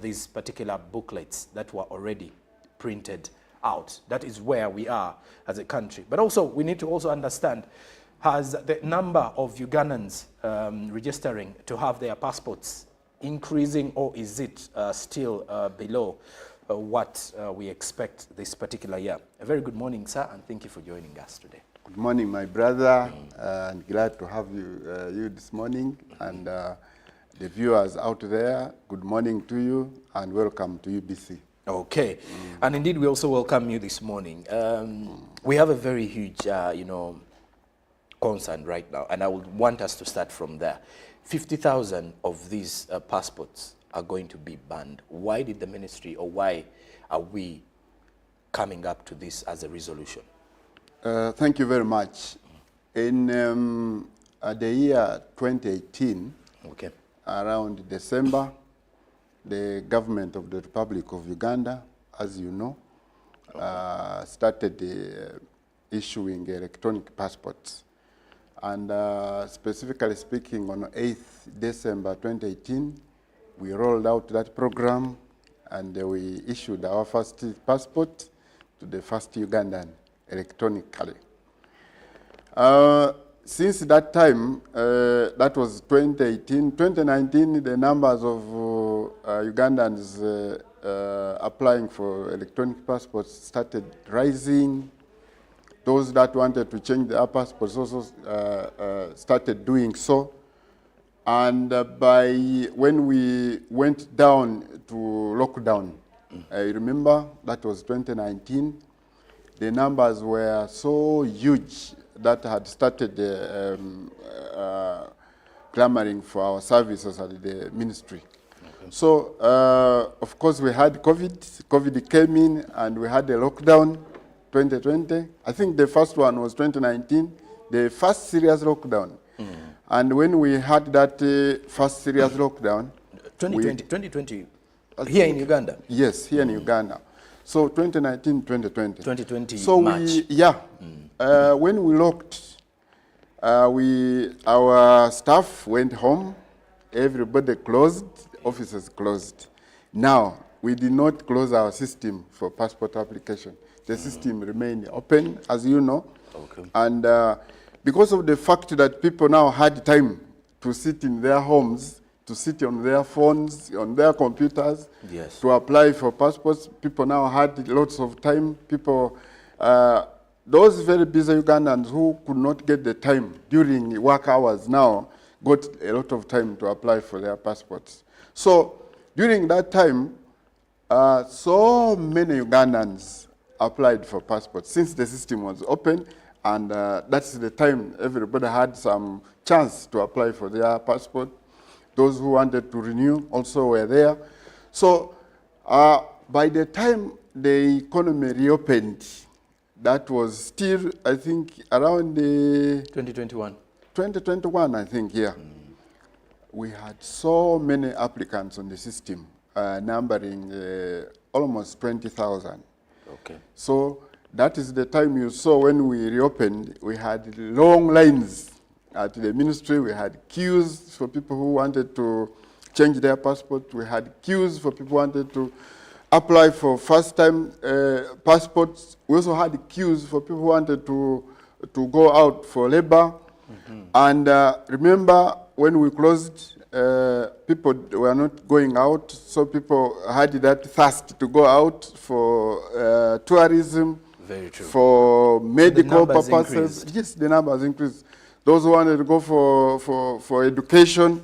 these particular booklets that were already printed out. That is where we are as a country. But also, we need to also understand, has the number of Ugandans registering to have their passports increasing, or is it still below what we expect this particular year? A very good morning, sir, and thank you for joining us today. Good morning, my brother, and glad to have you this morning. And the viewers out there, good morning to you, and welcome to UBC. Okay, and indeed we also welcome you this morning. We have a very huge, concern right now, and I would want us to start from there. 50,000 of these passports are going to be banned. Why did the ministry, or why are we coming up to this as a resolution? Thank you very much. In the year 2018, around December, the government of the Republic of Uganda, as you know, started issuing electronic passports. And specifically speaking, on 8th December 2018, we rolled out that program, and we issued our first passport to the first Ugandan electronically. Since that time, that was 2018, 2019, the numbers of Ugandans applying for electronic passports started rising. Those that wanted to change their passports also started doing so. And by when we went down to lockdown, I remember that was 2019, the numbers were so huge that had started clamoring for our services at the ministry. So, of course, we had COVID. COVID came in, and we had a lockdown, 2020. I think the first one was 2019, the first serious lockdown. And when we had that first serious lockdown... 2020, here in Uganda? Yes, here in Uganda. So 2019, 2020. 2020 so March. When we locked, our staff went home, everybody closed, offices closed. Now, we did not close our system for passport application. The system remained open, as you know. Okay. And because of the fact that people now had time to sit in their homes, to sit on their phones, on their computers, to apply for passports, people now had lots of time. People, those very busy Ugandans who could not get the time during work hours now got a lot of time to apply for their passports. So during that time, so many Ugandans applied for passports since the system was open, and that's the time everybody had some chance to apply for their passport. Those who wanted to renew also were there. So by the time the economy reopened, that was still, I think, around the... 2021. 2021, I think, yeah. We had so many applicants on the system, numbering almost 20,000. Okay. So that is the time you saw when we reopened, we had long lines at the ministry. We had queues for people who wanted to change their passport. We had queues for people who wanted to apply for first-time passports. We also had queues for people who wanted to go out for labor. And remember, when we closed, people were not going out, so people had that thirst to go out for tourism, very true, for medical purposes. Increased. Yes, the numbers increased. Those who wanted to go for education.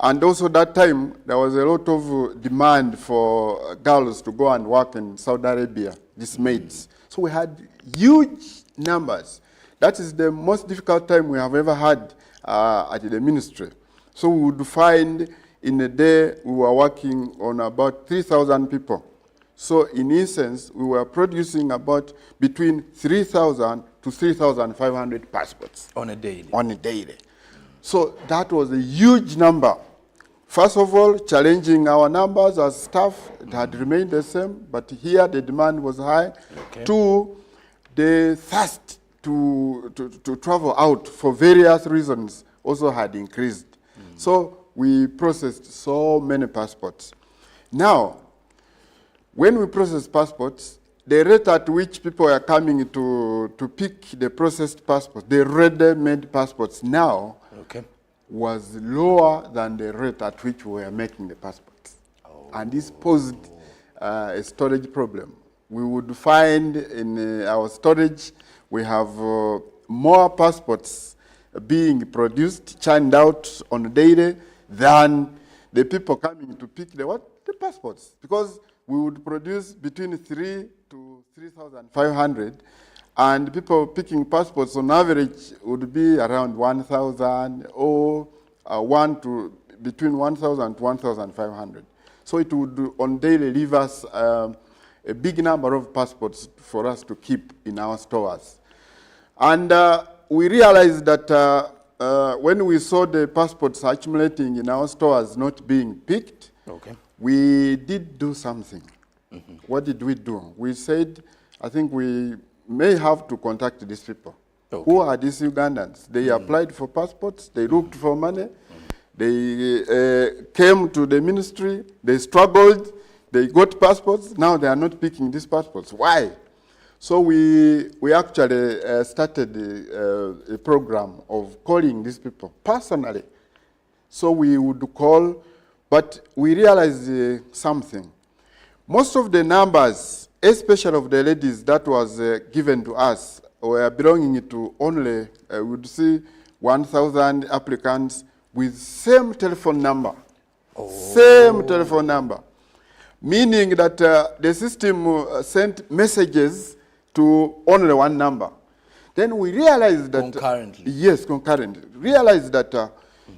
And also that time, there was a lot of demand for girls to go and work in Saudi Arabia, these maids. So we had huge numbers. That is the most difficult time we have ever had at the ministry. So we would find in a day we were working on about 3,000 people. So in essence, we were producing about between 3,000 to 3,500 passports. On a daily? On a daily. So that was a huge number. First of all, challenging our numbers as staff, it had remained the same, but here the demand was high. Okay. Two, the thirst to travel out for various reasons also had increased. So we processed so many passports. Now, when we process passports, the rate at which people are coming to pick the processed passports, the ready-made passports now, was lower than the rate at which we were making the passports. And this posed a storage problem. We would find in our storage, we have more passports being produced, churned out on a daily than the people coming to pick the passports. Because we would produce between 3 to 3,500, and people picking passports on average would be around 1,000 or between 1,000 to 1,500. So it would on daily leave us a big number of passports for us to keep in our stores. And we realized that when we saw the passports accumulating in our stores not being picked, we did do something. What did we do? We said, I think we may have to contact these people. Who are these Ugandans? They applied for passports, they looked for money, they came to the ministry, they struggled, they got passports, now they are not picking these passports. Why? So we actually started a program of calling these people personally. So we would call, but we realized something. Most of the numbers, especially of the ladies that was given to us, were belonging to only, we would see 1,000 applicants with same telephone number. Same telephone number. Meaning that the system sent messages to only one number. Then we realized that... Concurrently. Yes, concurrently. Realized that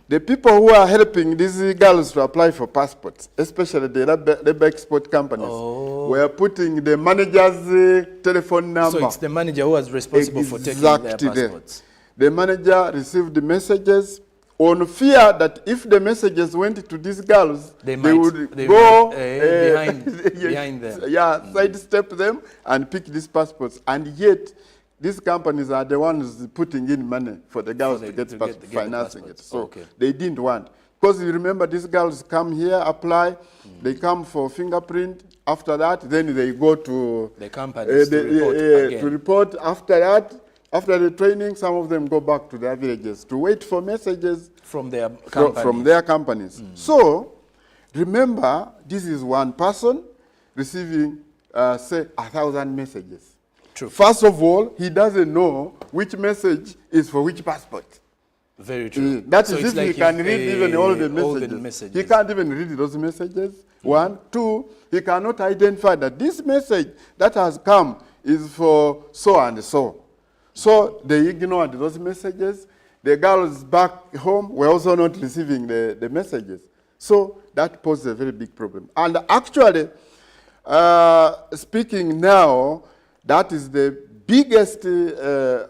the people who are helping these girls to apply for passports, especially the labor export companies, were putting the manager's telephone number. So it's the manager who was responsible for taking their passports. The manager received the messages on fear that if the messages went to these girls, they would go behind them. Yeah, sidestep them and pick these passports. And yet, these companies are the ones putting in money for the girls to get financing it. So they didn't want. Because you remember, these girls come here, apply, they come for fingerprint. After that, then they go to the companies to report. After that, after the training, some of them go back to their villages to wait for messages from their companies. So, remember, this is one person receiving, say, 1,000 messages. True. First of all, he doesn't know which message is for which passport. Very true. That is if he can read even all the messages. He can't even read those messages. One. Two, he cannot identify that this message that has come is for so and so. So they ignored those messages. The girls back home were also not receiving the messages. So that poses a very big problem. And actually, speaking now, that is the biggest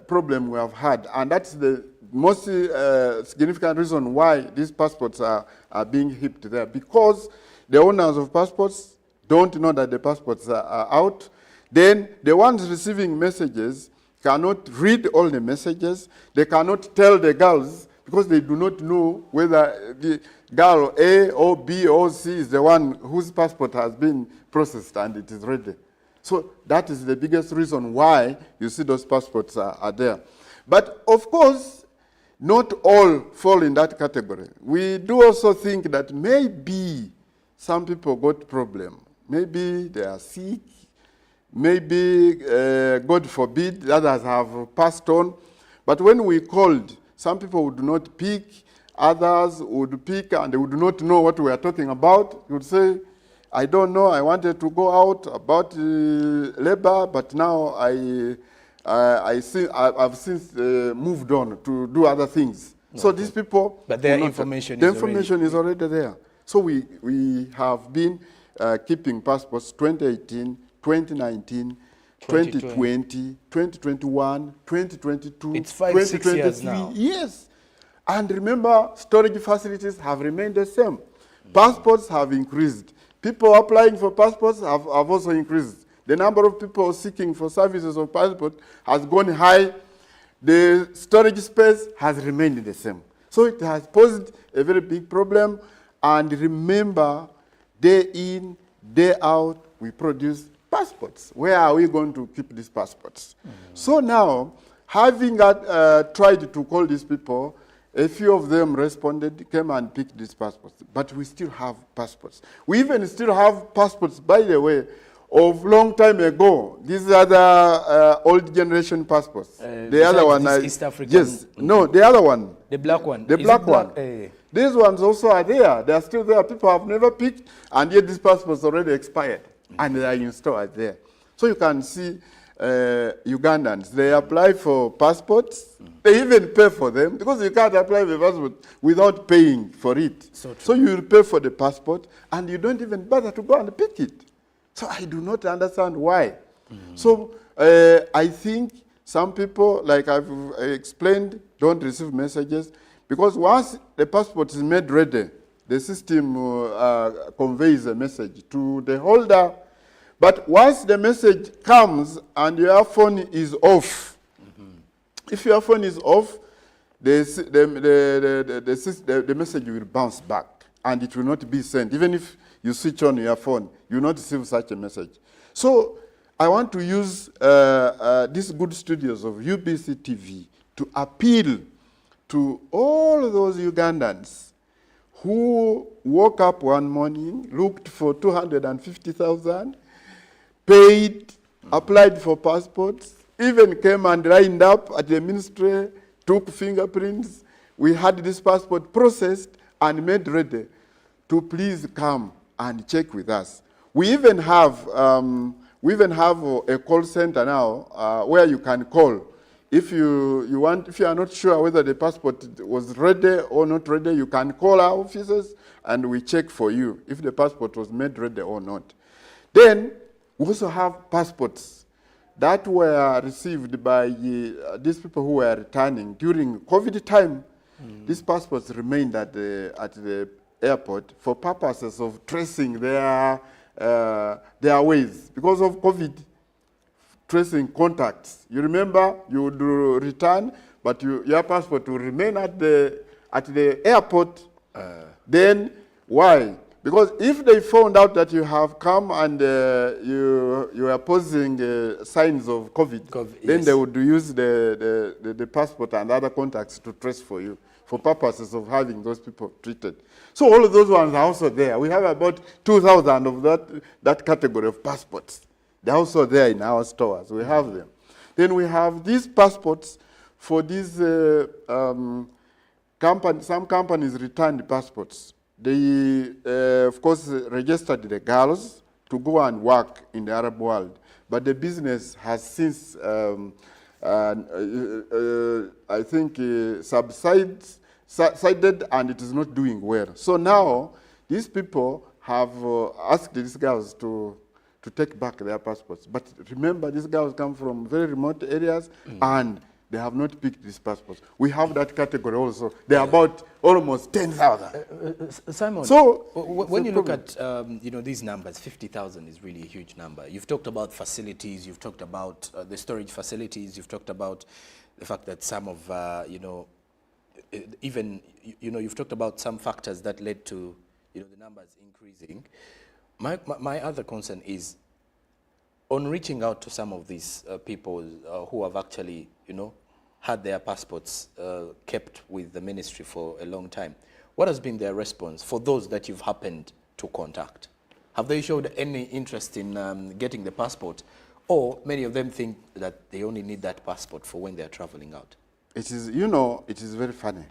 problem we have had. And that's the most significant reason why these passports are being heaped there. Because the owners of passports don't know that the passports are out. Then the ones receiving messages cannot read all the messages. They cannot tell the girls because they do not know whether the girl A or B or C is the one whose passport has been processed and it is ready. So that is the biggest reason why you see those passports are there. But of course, not all fall in that category. We do also think that maybe some people got problem. Maybe they are sick. Maybe, God forbid, others have passed on. But when we called, some people would not pick, others would pick, and they would not know what we are talking about. They would say, I don't know, I wanted to go out about labor, but now I've since moved on to do other things. Okay. So these people... But their information is already there. So we have been keeping passports 2018, 2019, 2020, 2021, 2022, it's 5-6 years now. Yes. And remember, storage facilities have remained the same. Passports have increased. People applying for passports have also increased. The number of people seeking for services of passport has gone high. The storage space has remained the same. So it has posed a very big problem. And remember, day in, day out, we produce passports. Where are we going to keep these passports? So now, having tried to call these people, A few of them responded, came and picked these passports. But we still have passports. We even still have passports, by the way, of long time ago. These are the old generation passports. The other one, East African. yes, no, the other one. The black one. The Is black it one. These ones also are there. They are still there. People have never picked, and yet these passports already expired, and they are installed there. So you can see Ugandans, they apply for passports. They even pay for them, because you can't apply for a passport without paying for it. So you will pay for the passport, and you don't even bother to go and pick it. So I do not understand why. So I think some people, like I've explained, don't receive messages, because once the passport is made ready, the system conveys a message to the holder. But once the message comes and your phone is off, if your phone is off, the message will bounce back and it will not be sent. Even if you switch on your phone, you will not receive such a message. So I want to use these good studios of UBC TV to appeal to all those Ugandans who woke up one morning, looked for 250,000, paid, applied for passports, even came and lined up at the ministry, took fingerprints. We had this passport processed and made ready to please come and check with us. We even have a call center now where you can call. If you are not sure whether the passport was ready or not ready, you can call our offices and we check for you if the passport was made ready or not. Then we also have passports that were received by these people who were returning during COVID time. These passports remained at the airport for purposes of tracing their ways because of COVID. Tracing contacts. You remember, you would return, but your passport will remain at the airport. Then why? Because if they found out that you have come and you are posing signs of COVID, then they would use the passport and other contacts to trace for you for purposes of having those people treated. So all of those ones are also there. We have about 2,000 of that category of passports. They're also there in our stores. We have them. Then we have these passports for these some companies returned passports. They, of course, registered the girls to go and work in the Arab world. But the business has since, I think, subsided and it is not doing well. So now, these people have asked these girls to take back their passports. But remember, these girls come from very remote areas and they have not picked these passports. We have that category also. They are about almost 10,000. Simon, so when you look at these numbers, 50,000 is really a huge number. You've talked about facilities, you've talked about the storage facilities, you've talked about the fact that some of, you've talked about some factors that led to the numbers increasing. My other concern is on reaching out to some of these people who have actually, had their passports kept with the ministry for a long time. What has been their response for those that you've happened to contact? Have they showed any interest in getting the passport? Or many of them think that they only need that passport for when they're traveling out? It is, it is very funny.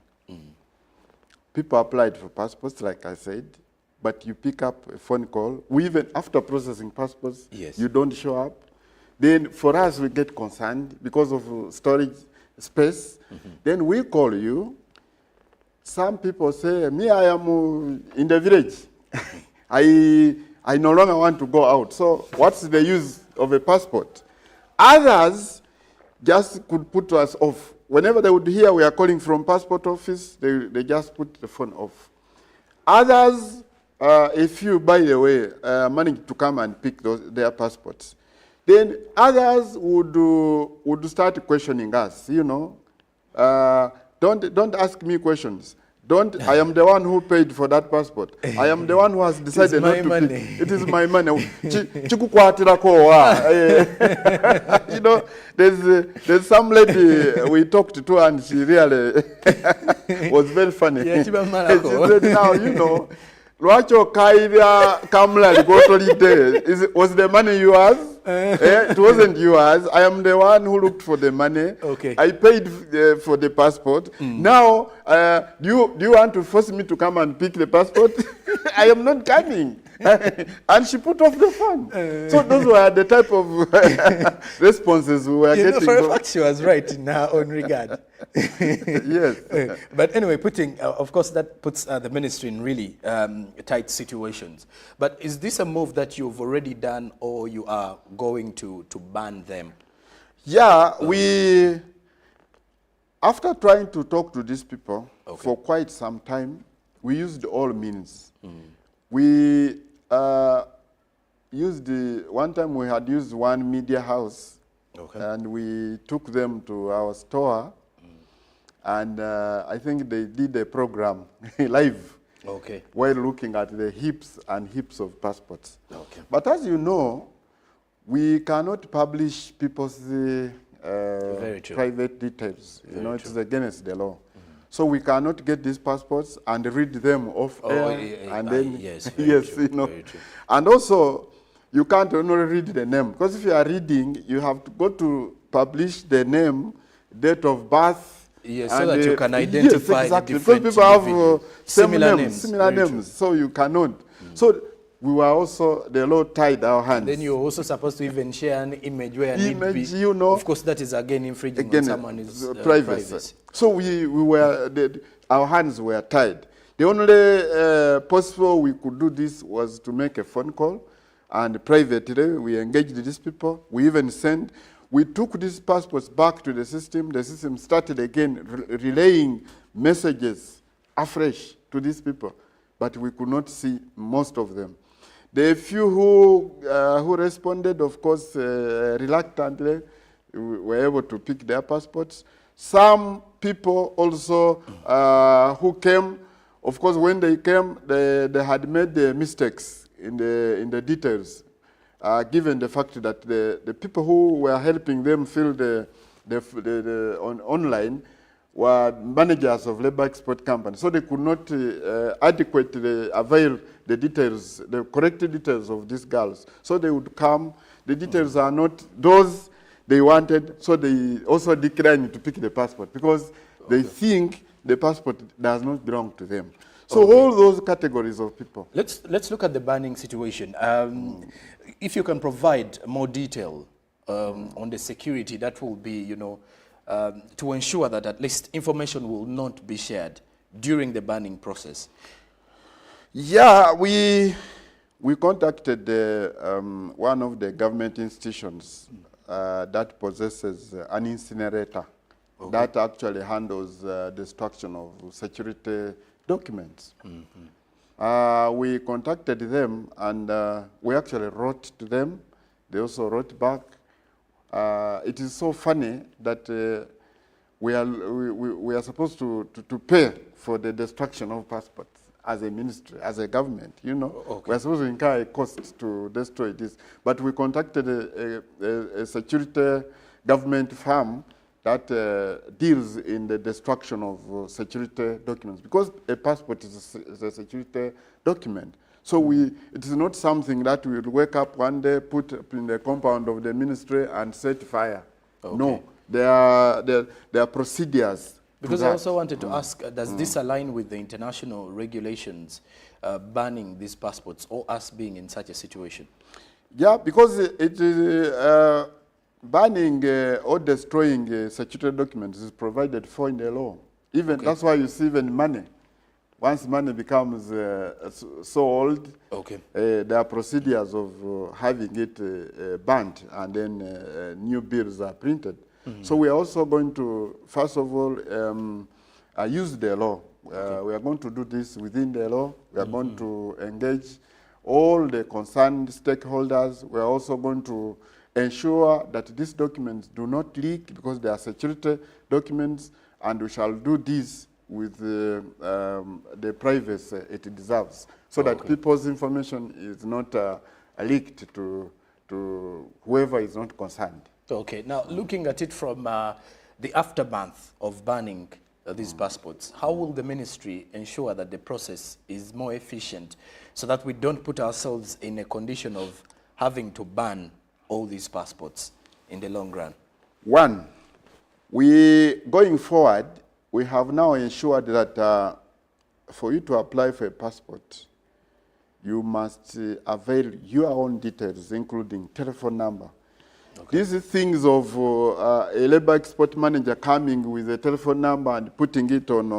People applied for passports, like I said, but you pick up a phone call. We even, after processing passports, you don't show up. Then for us, we get concerned because of storage space. Then we call you. Some people say, me, I am in the village. I no longer want to go out. So what's the use of a passport? Others just could put us off. Whenever they would hear we are calling from passport office, they just put the phone off. Others, if you, by the way, manage to come and pick their passports, then others would start questioning us. Don't ask me questions. Don't. I am the one who paid for that passport. I am the one who has decided not to pick. It is my money. You know, there's some lady we talked to, and she really was very funny. Yeah, she said, now, you know, Lwacho Kaida Kamla Ligotolite, was the money yours? It wasn't yours. I am the one who looked for the money. Okay. I paid for the passport. Now, do you want to force me to come and pick the passport? I am not coming. And she put off the phone. So those were the type of responses we were getting. For a fact, she was right in her own regard. Yes. But anyway, of course, that puts the ministry in really tight situations. But is this a move that you've already done, or you are going to ban them? Yeah, after trying to talk to these people for quite some time, we used all means. We one time we had used one media house, and we took them to our store, and I think they did a program live while looking at the heaps and heaps of passports. But as you know, we cannot publish people's private details. You know, it is against the law. So we cannot get these passports and read them off air, and then yes, you know, and also you can't only read the name, because if you are reading, you have to go to publish the name, date of birth. Yes, so that you can identify exactly. different Because people have similar names, so you cannot. So we were also, the law tied our hands. Then you're also supposed to even share an image where need be. You know, of course, that is again infringing on someone's privacy. So we were, our hands were tied. The only possible we could do this was to make a phone call, and privately we engaged these people. We even we took these passports back to the system. The system started again relaying messages afresh to these people, but we could not see most of them. The few who responded, of course, reluctantly, were able to pick their passports. Some people also who came, of course, when they came, they had made the mistakes in the details, given the fact that the people who were helping them fill online were managers of labor export companies, so they could not adequately avail the details, the correct details of these girls. So they would come, the details are not those they wanted, so they also declined to pick the passport because they think the passport does not belong to them. So all those categories of people. Let's look at the banning situation. If you can provide more detail on the security, that will be, you know, to ensure that at least information will not be shared during the banning process. Yeah, we contacted one of the government institutions that possesses an incinerator that actually handles destruction of security documents. We contacted them, and we actually wrote to them. They also wrote back. It is so funny that we are supposed to pay for the destruction of passports as a ministry, as a government, you know. We are supposed to incur a cost to destroy this. But we contacted a security government firm that deals in the destruction of security documents, because a passport is a security document. So it is not something that we will wake up one day, put up in the compound of the ministry and set fire. No, there are procedures. Because I also wanted to ask, does this align with the international regulations banning these passports, or us being in such a situation? Yeah, because it is banning or destroying security documents is provided for in the law. Even that's why you see even money. Once money becomes so old, there are procedures of having it banned, and then new bills are printed. So we are also going to, first of all, use the law. We are going to do this within the law. We are going to engage all the concerned stakeholders. We are also going to ensure that these documents do not leak, because they are security documents, and we shall do this with the privacy it deserves, so that people's information is not leaked to whoever is not concerned. Okay, now looking at it from the aftermath of banning these passports, how will the ministry ensure that the process is more efficient so that we don't put ourselves in a condition of having to ban all these passports in the long run? One, going forward, we have now ensured that for you to apply for a passport, you must avail your own details, including telephone number. These things of a labor export manager coming with a telephone number and putting it on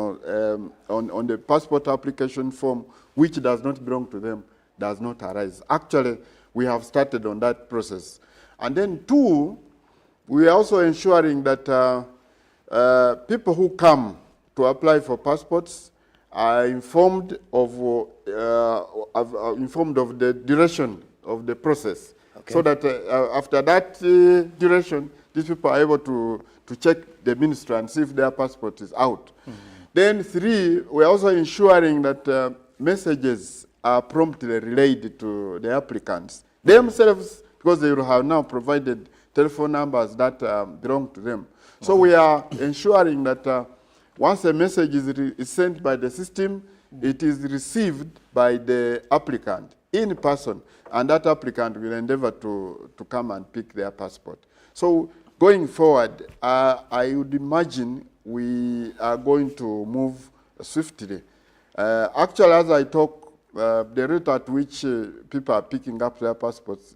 the passport application form, which does not belong to them, does not arise. Actually, we have started on that process. And then two, we are also ensuring that people who come to apply for passports are informed of the duration of the process. So that after that duration, these people are able to check the ministry and see if their passport is out. Then three, we're also ensuring that messages are promptly relayed to the applicants themselves, because they will have now provided telephone numbers that belong to them. So we are ensuring that once a message is sent by the system, it is received by the applicant in person, and that applicant will endeavor to come and pick their passport. So going forward, I would imagine we are going to move swiftly. Actually, as I talk, the rate at which people are picking up their passports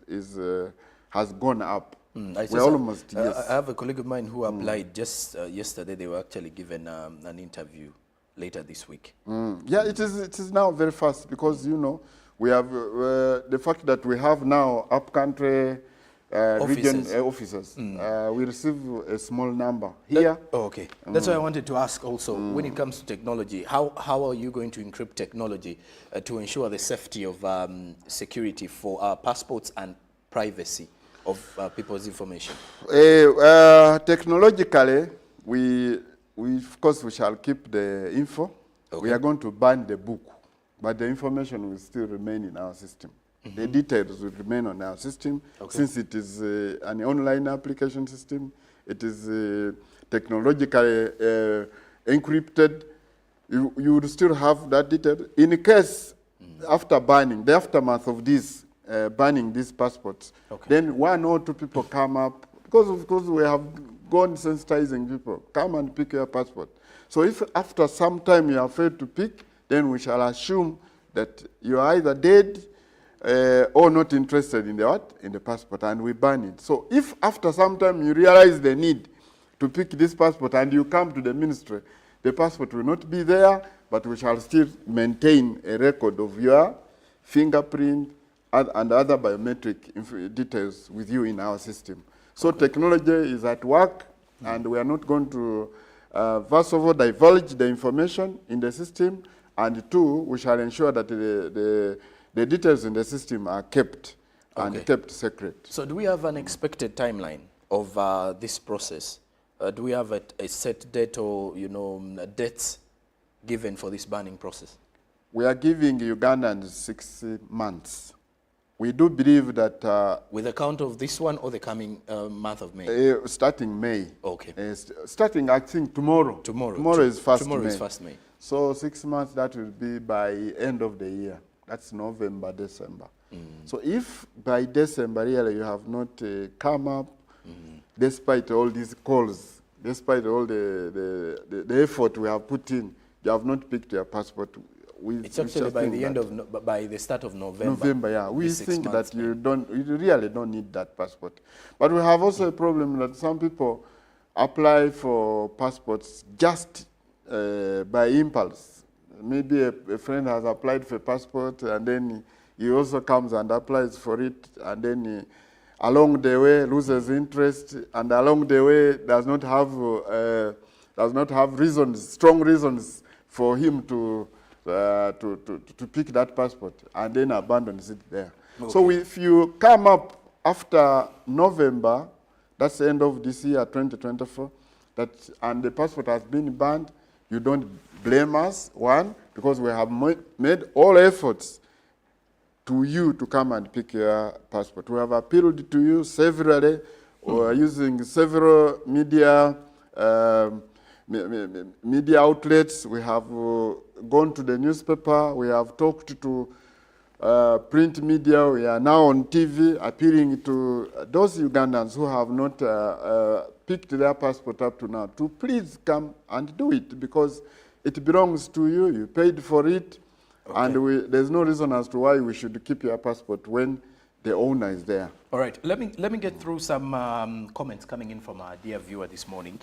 has gone up. We're almost, yes. I have a colleague of mine who applied just yesterday. They were actually given an interview later this week. Yeah, it is now very fast, because, you know, we have the fact that we have now up-country region officers. We receive a small number here. Okay. That's why I wanted to ask also, when it comes to technology, how are you going to encrypt technology to ensure the safety of security for our passports and privacy of people's information? Technologically, we of course we shall keep the info. We are going to ban the book, but the information will still remain in our system. The details will remain on our system, since it is an online application system. It is technologically encrypted. You would still have that detail. In case, after banning, the aftermath of this, banning these passports, then one or two people come up, because of course we have gone sensitizing people, come and pick your passport. So if after some time you are failed to pick, then we shall assume that you are either dead or not interested in the what? In the passport, and we ban it. So if after some time you realize the need to pick this passport and you come to the ministry, the passport will not be there, but we shall still maintain a record of your fingerprint and other biometric details with you in our system. So technology is at work, and we are not going to, first of all, divulge the information in the system, and two, we shall ensure that the details in the system are kept and kept secret. So do we have an expected timeline of this process? Do we have a set date or, dates given for this banning process? We are giving Ugandans 6 months. We do believe that... with the count of this one or the coming month of May? Starting May. Okay. Starting, I think, tomorrow. Tomorrow is 1st May. Tomorrow is 1st May. So 6 months, that will be by end of the year. That's November, December. So if by December, really, you have not come up, despite all these calls, despite all the effort we have put in, you have not picked your passport. It's actually by the by the start of November. November, yeah. We think that you really don't need that passport. But we have also a problem that some people apply for passports just by impulse. Maybe a friend has applied for a passport, and then he also comes and applies for it, and then along the way loses interest, and along the way does not have reasons, strong reasons for him to pick that passport, and then abandons it there. So if you come up after November, that's the end of this year, 2024, and the passport has been banned, you don't blame us, one, because we have made all efforts to you to come and pick your passport. We have appealed to you severally. We are using several media media outlets. We have gone to the newspaper. We have talked to print media. We are now on TV appealing to those Ugandans who have not picked their passport up to now to please come and do it, because it belongs to you. You paid for it. Okay. And there's no reason as to why we should keep your passport when the owner is there. All right, let me get through some comments coming in from our dear viewer this morning,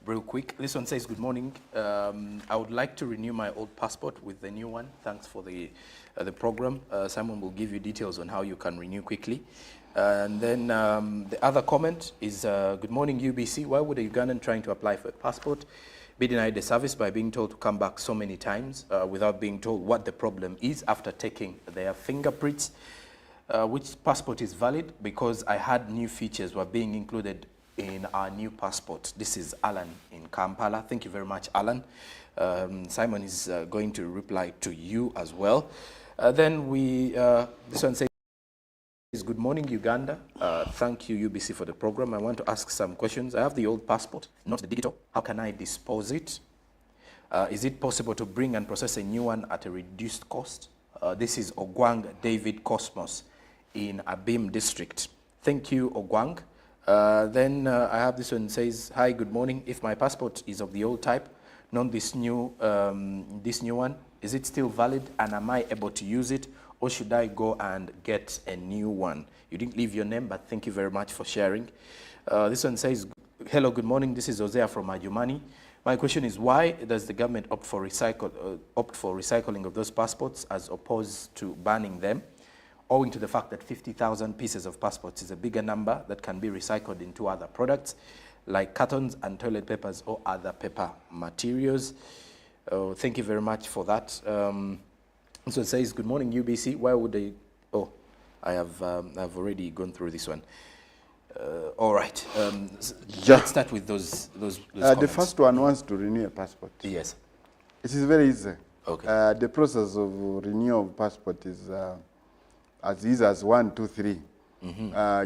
real quick. This one says, good morning. I would like to renew my old passport with the new one. Thanks for the program. Someone will give you details on how you can renew quickly. And then the other comment is, good morning, UBC. Why would a Ugandan trying to apply for a passport be denied the service by being told to come back so many times without being told what the problem is after taking their fingerprints? Which passport is valid? Because I had new features were being included in our new passport. This is Alan in Kampala. Thank you very much, Alan. Simon is going to reply to you as well. Then this one says, good morning, Uganda. Thank you, UBC, for the program. I want to ask some questions. I have the old passport, not the digital. How can I dispose it? Is it possible to bring and process a new one at a reduced cost? This is Ogwang David Cosmos in Abim district. Thank you, Ogwang. Then I have this one says, hi, good morning. If my passport is of the old type, not this new one, is it still valid and am I able to use it, or should I go and get a new one? You didn't leave your name, but thank you very much for sharing. This one says, hello, good morning. This is Hosea from Ajumani. My question is, why does the government opt for recycling of those passports as opposed to banning them, owing to the fact that 50,000 pieces of passports is a bigger number that can be recycled into other products like cartons and toilet papers or other paper materials? Thank you very much for that. So it says, good morning, UBC. Why would they? Oh, I've already gone through this one. All right. Let's start with those the first one wants to renew a passport. Yes. It is very easy. Okay. The process of renewal of passport is as easy as 1, 2, 3.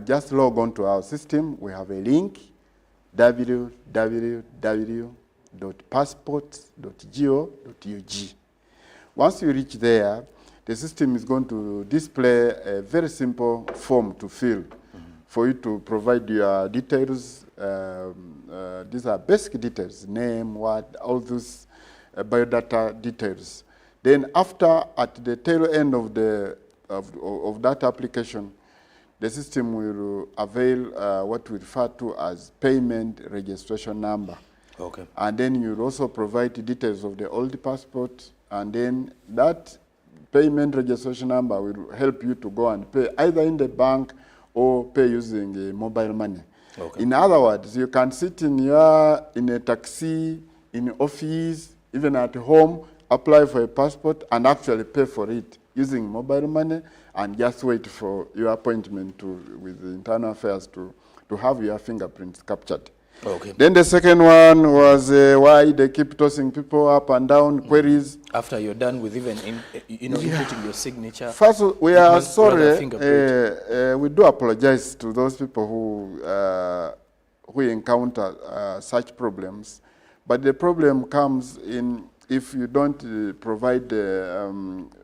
Just log on to our system. We have a link, www.passports.go.ug. Once you reach there, the system is going to display a very simple form to fill for you to provide your details. These are basic details, name, what, all those biodata details. Then after, at the tail end of that application, the system will avail what we refer to as payment registration number. Okay. And then you'll also provide details of the old passport, and then that payment registration number will help you to go and pay either in the bank or pay using mobile money. Okay. In other words, you can sit in a taxi, in office, even at home, apply for a passport and actually pay for it using mobile money and just wait for your appointment with the Internal Affairs to have your fingerprints captured. Okay. Then the second one was why they keep tossing people up and down, queries. After you're done with even inputting your signature. First, we are sorry. We do apologize to those people who encounter such problems. But the problem comes in if you don't provide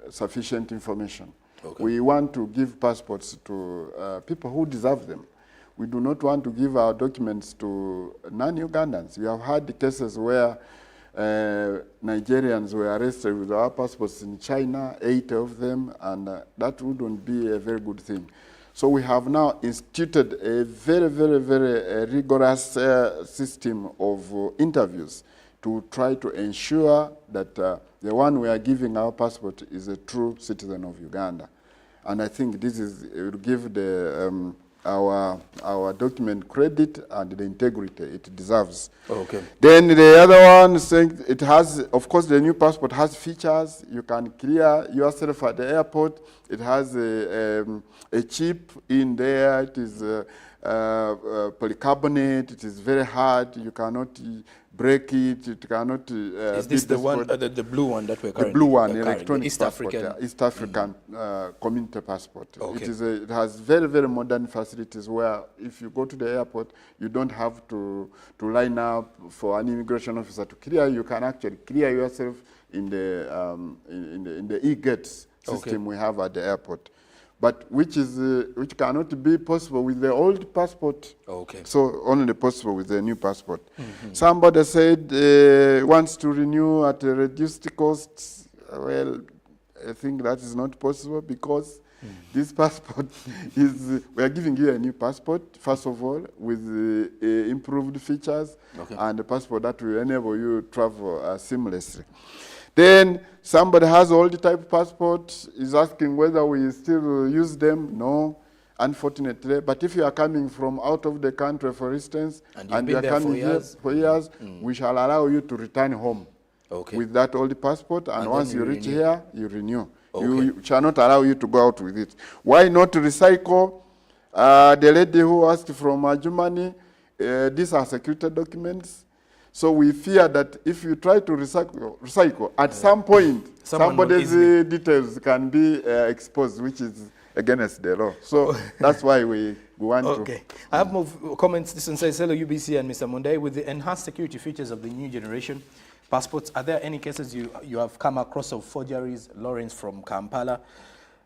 sufficient information. Okay. We want to give passports to people who deserve them. We do not want to give our documents to non-Ugandans. We have had cases where Nigerians were arrested with our passports in China, 8 of them, and that wouldn't be a very good thing. So we have now instituted a very, very, very rigorous system of interviews to try to ensure that the one we are giving our passport is a true citizen of Uganda. And I think this will give the our document credit and the integrity it deserves. Okay. Then the other one saying it has, of course, the new passport has features. You can clear yourself at the airport. It has a chip in there. It is polycarbonate. It is very hard. You cannot break it. It cannot. Is this the one, the blue one that we're currently? The blue one, carrying, electronic East passport, African. East African community passport. Okay. It has very, very modern facilities where if you go to the airport, you don't have to line up for an immigration officer to clear. You can actually clear yourself in the e-gates system we have at the airport, but which cannot be possible with the old passport. Okay. So only possible with the new passport. Somebody said wants to renew at a reduced cost. Well, I think that is not possible because this passport is, we are giving you a new passport, first of all, with improved features and a passport that will enable you to travel seamlessly. Then somebody has old type passport, is asking whether we still use them. No, unfortunately. But if you are coming from out of the country, for instance, and you are coming here for years, we shall allow you to return home with that old passport. And once you reach here, you renew. You shall not allow you to go out with it. Why not recycle? The lady who asked from Germany, these are security documents. So we fear that if you try to recycle at some point, somebody's details can be exposed, which is against the law. So that's why we want to. Okay. I have more comments. This one says, hello UBC and Mr. Monday. With the enhanced security features of the new generation passports, are there any cases you have come across of forgeries? Lawrence from Kampala.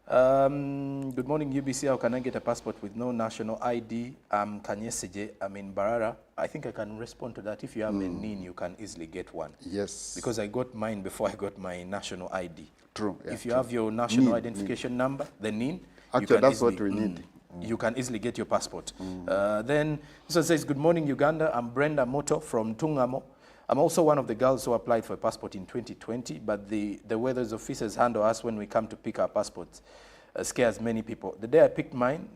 Good morning, UBC. How can I get a passport with no national ID? I'm Kanyesije. I'm in Barara. I think I can respond to that. If you have a NIN, you can easily get one. Yes. Because I got mine before I got my national ID. True. Yeah, if you have your national identification number, the NIN, actually, that's what we need. You can easily get your passport. Then this one says, good morning, Uganda. I'm Brenda Moto from Tungamo. I'm also one of the girls who applied for a passport in 2020, but the way those officers handle us when we come to pick our passports scares many people. The day I picked mine,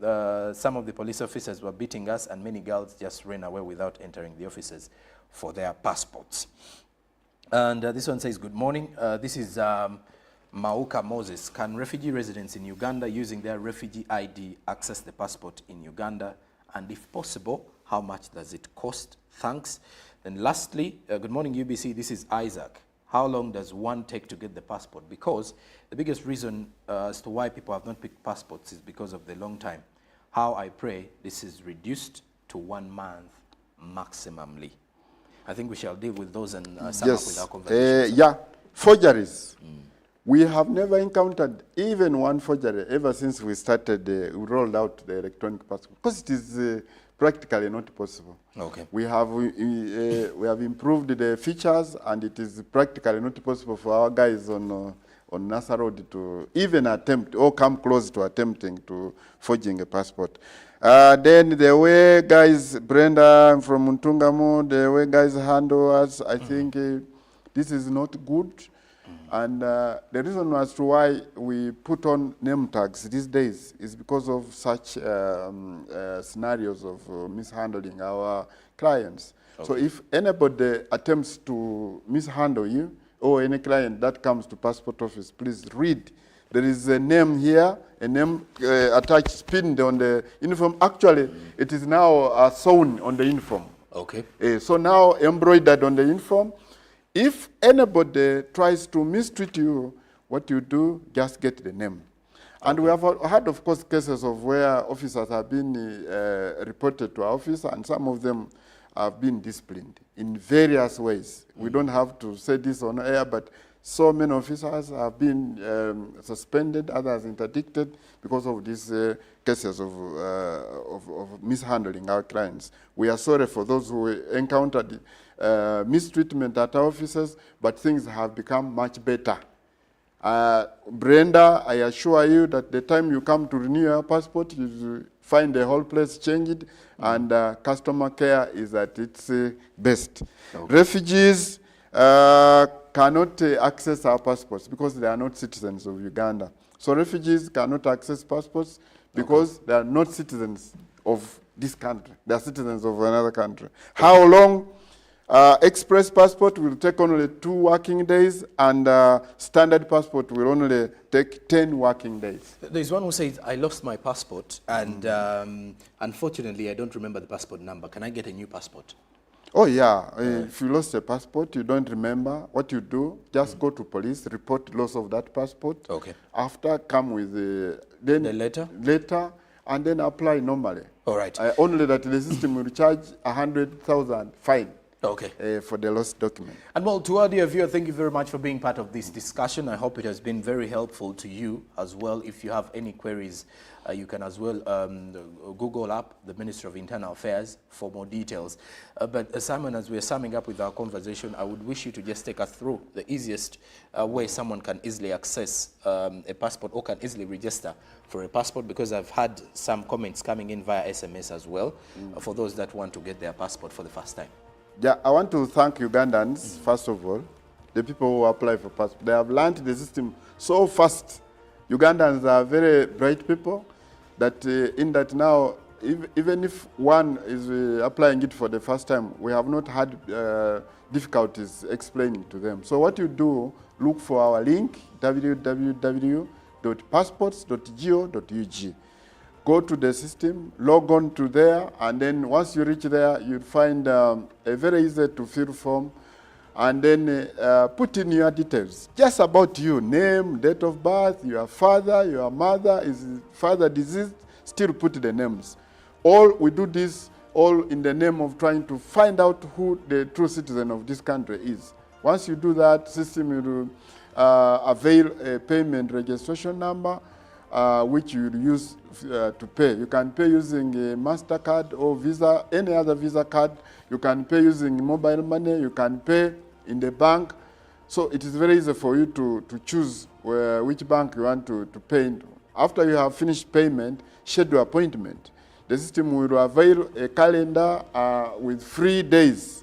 some of the police officers were beating us and many girls just ran away without entering the offices for their passports. And this one says, good morning. This is Mauka Moses. Can refugee residents in Uganda using their refugee ID access the passport in Uganda? And if possible, how much does it cost? Thanks. And lastly, good morning UBC, this is Isaac. How long does one take to get the passport? Because the biggest reason as to why people have not picked passports is because of the long time. How I pray this is reduced to 1 month maximally. I think we shall deal with those and sum up with our conversation. Yeah, forgeries. We have never encountered even one forgery ever since we started, we rolled out the electronic passport, because it is practically not possible. Okay. We have improved the features, and it is practically not possible for our guys on Nasa Road to even attempt or come close to attempting to forging a passport. Then the way guys, Brenda from Muntungamo, the way guys handle us, I think this is not good. And the reason as to why we put on name tags these days is because of such scenarios of mishandling our clients. Okay. So if anybody attempts to mishandle you or any client that comes to passport office, please read. There is a name here, a name attached, pinned on the uniform. Actually, it is now sewn on the uniform. Okay. So now embroidered on the uniform. If anybody tries to mistreat you, what you do, just get the name. And we have had, of course, cases of where officers have been reported to our office, and some of them have been disciplined in various ways. We don't have to say this on air, but so many officers have been suspended, others interdicted because of these cases of mishandling our clients. We are sorry for those who encountered mistreatment at our offices, but things have become much better. Brenda, I assure you that the time you come to renew your passport, you find the whole place changed, and customer care is at its best. Okay. Refugees cannot access our passports because they are not citizens of Uganda. So refugees cannot access passports because they are not citizens of this country. They are citizens of another country. How long? Express passport will take only 2 working days, and standard passport will only take 10 working days. There's one who says, I lost my passport, and unfortunately, I don't remember the passport number. Can I get a new passport? Oh yeah, if you lost a passport, you don't remember, what you do, just go to police, report loss of that passport. Okay. After, come with the letter, and then apply normally. All right. Only that the system will charge 100,000 fine. Okay. For the lost document. And well, to our dear viewer, thank you very much for being part of this discussion. I hope it has been very helpful to you as well. If you have any queries, you can as well Google up the Ministry of Internal Affairs for more details. But Simon, as we're summing up with our conversation, I would wish you to just take us through the easiest way someone can easily access a passport or can easily register for a passport, because I've had some comments coming in via SMS as well for those that want to get their passport for the first time. Yeah, I want to thank Ugandans, first of all, the people who apply for passport. They have learned the system so fast. Ugandans are very bright people that in that now, even if one is applying it for the first time, we have not had difficulties explaining to them. So what you do, look for our link, www.passports.go.ug. Go to the system, log on to there, and then once you reach there, you'll find a very easy to fill form, and then put in your details, just about you, name, date of birth, your father, your mother, is father deceased, still put the names. All we do this all in the name of trying to find out who the true citizen of this country is. Once you do that, system will avail a payment registration number, which you use to pay. You can pay using a MasterCard or Visa, any other Visa card. You can pay using mobile money. You can pay in the bank. So it is very easy for you to choose which bank you want to pay into. After you have finished payment, schedule appointment. The system will avail a calendar with free days.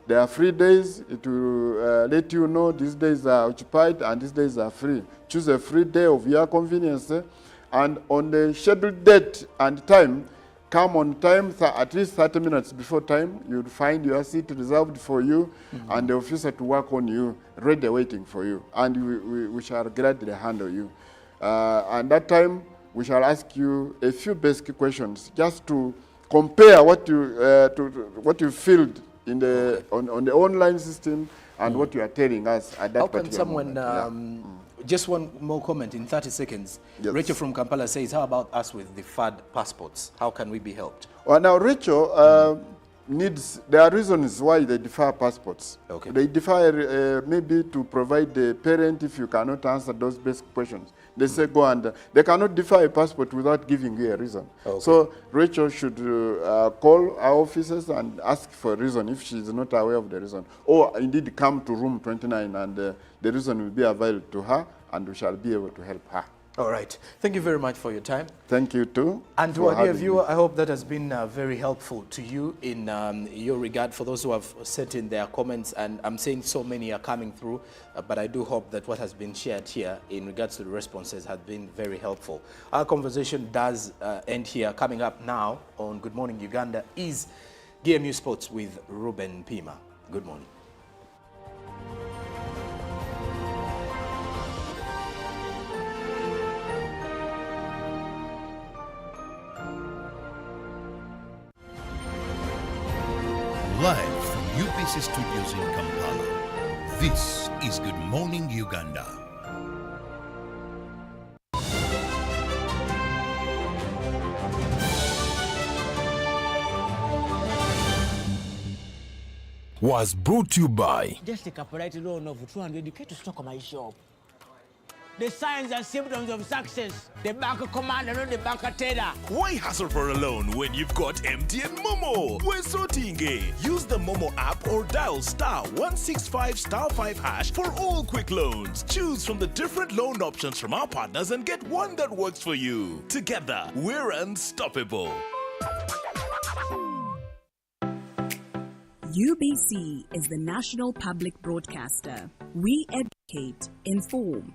There are free days. It will let you know these days are occupied and these days are free. Choose a free day of your convenience, and on the scheduled date and time, come on time, at least 30 minutes before time. You'll find your seat reserved for you, and the officer to work on you, ready waiting for you, and we shall gladly handle you. And that time, we shall ask you a few basic questions just to compare what you filled in the on the online system and what you are telling us at that particular moment. How can someone, just one more comment in 30 seconds. Yes. Rachel from Kampala says, how about us with deferred passports? How can we be helped? Well, now Rachel there are reasons why they defer passports. Okay. They defer maybe to provide the parent if you cannot answer those basic questions. They say go and they cannot defer a passport without giving you a reason. Okay. So Rachel should call our officers and ask for a reason if she is not aware of the reason. Or indeed come to room 29 and the reason will be available to her and we shall be able to help her. All right. Thank you very much for your time. Thank you too. And to our dear viewer, I hope that has been very helpful to you in your regard, for those who have sent in their comments. And I'm saying so many are coming through, but I do hope that what has been shared here in regards to the responses has been very helpful. Our conversation does end here. Coming up now on Good Morning Uganda is GMU Sports with Ruben Pima. Good morning. Live from UPC Studios in Kampala, this is Good Morning Uganda. Was brought to you by Just a corporate loan of 200k to stock on my shop. The signs and symptoms of success. The bank commander, not the bank teller. Why hassle for a loan when you've got MTN Momo? We're sorting it. Use the Momo app or dial *165*5# for all quick loans. Choose from the different loan options from our partners and get one that works for you. Together, we're unstoppable. UBC is the national public broadcaster. We educate, inform,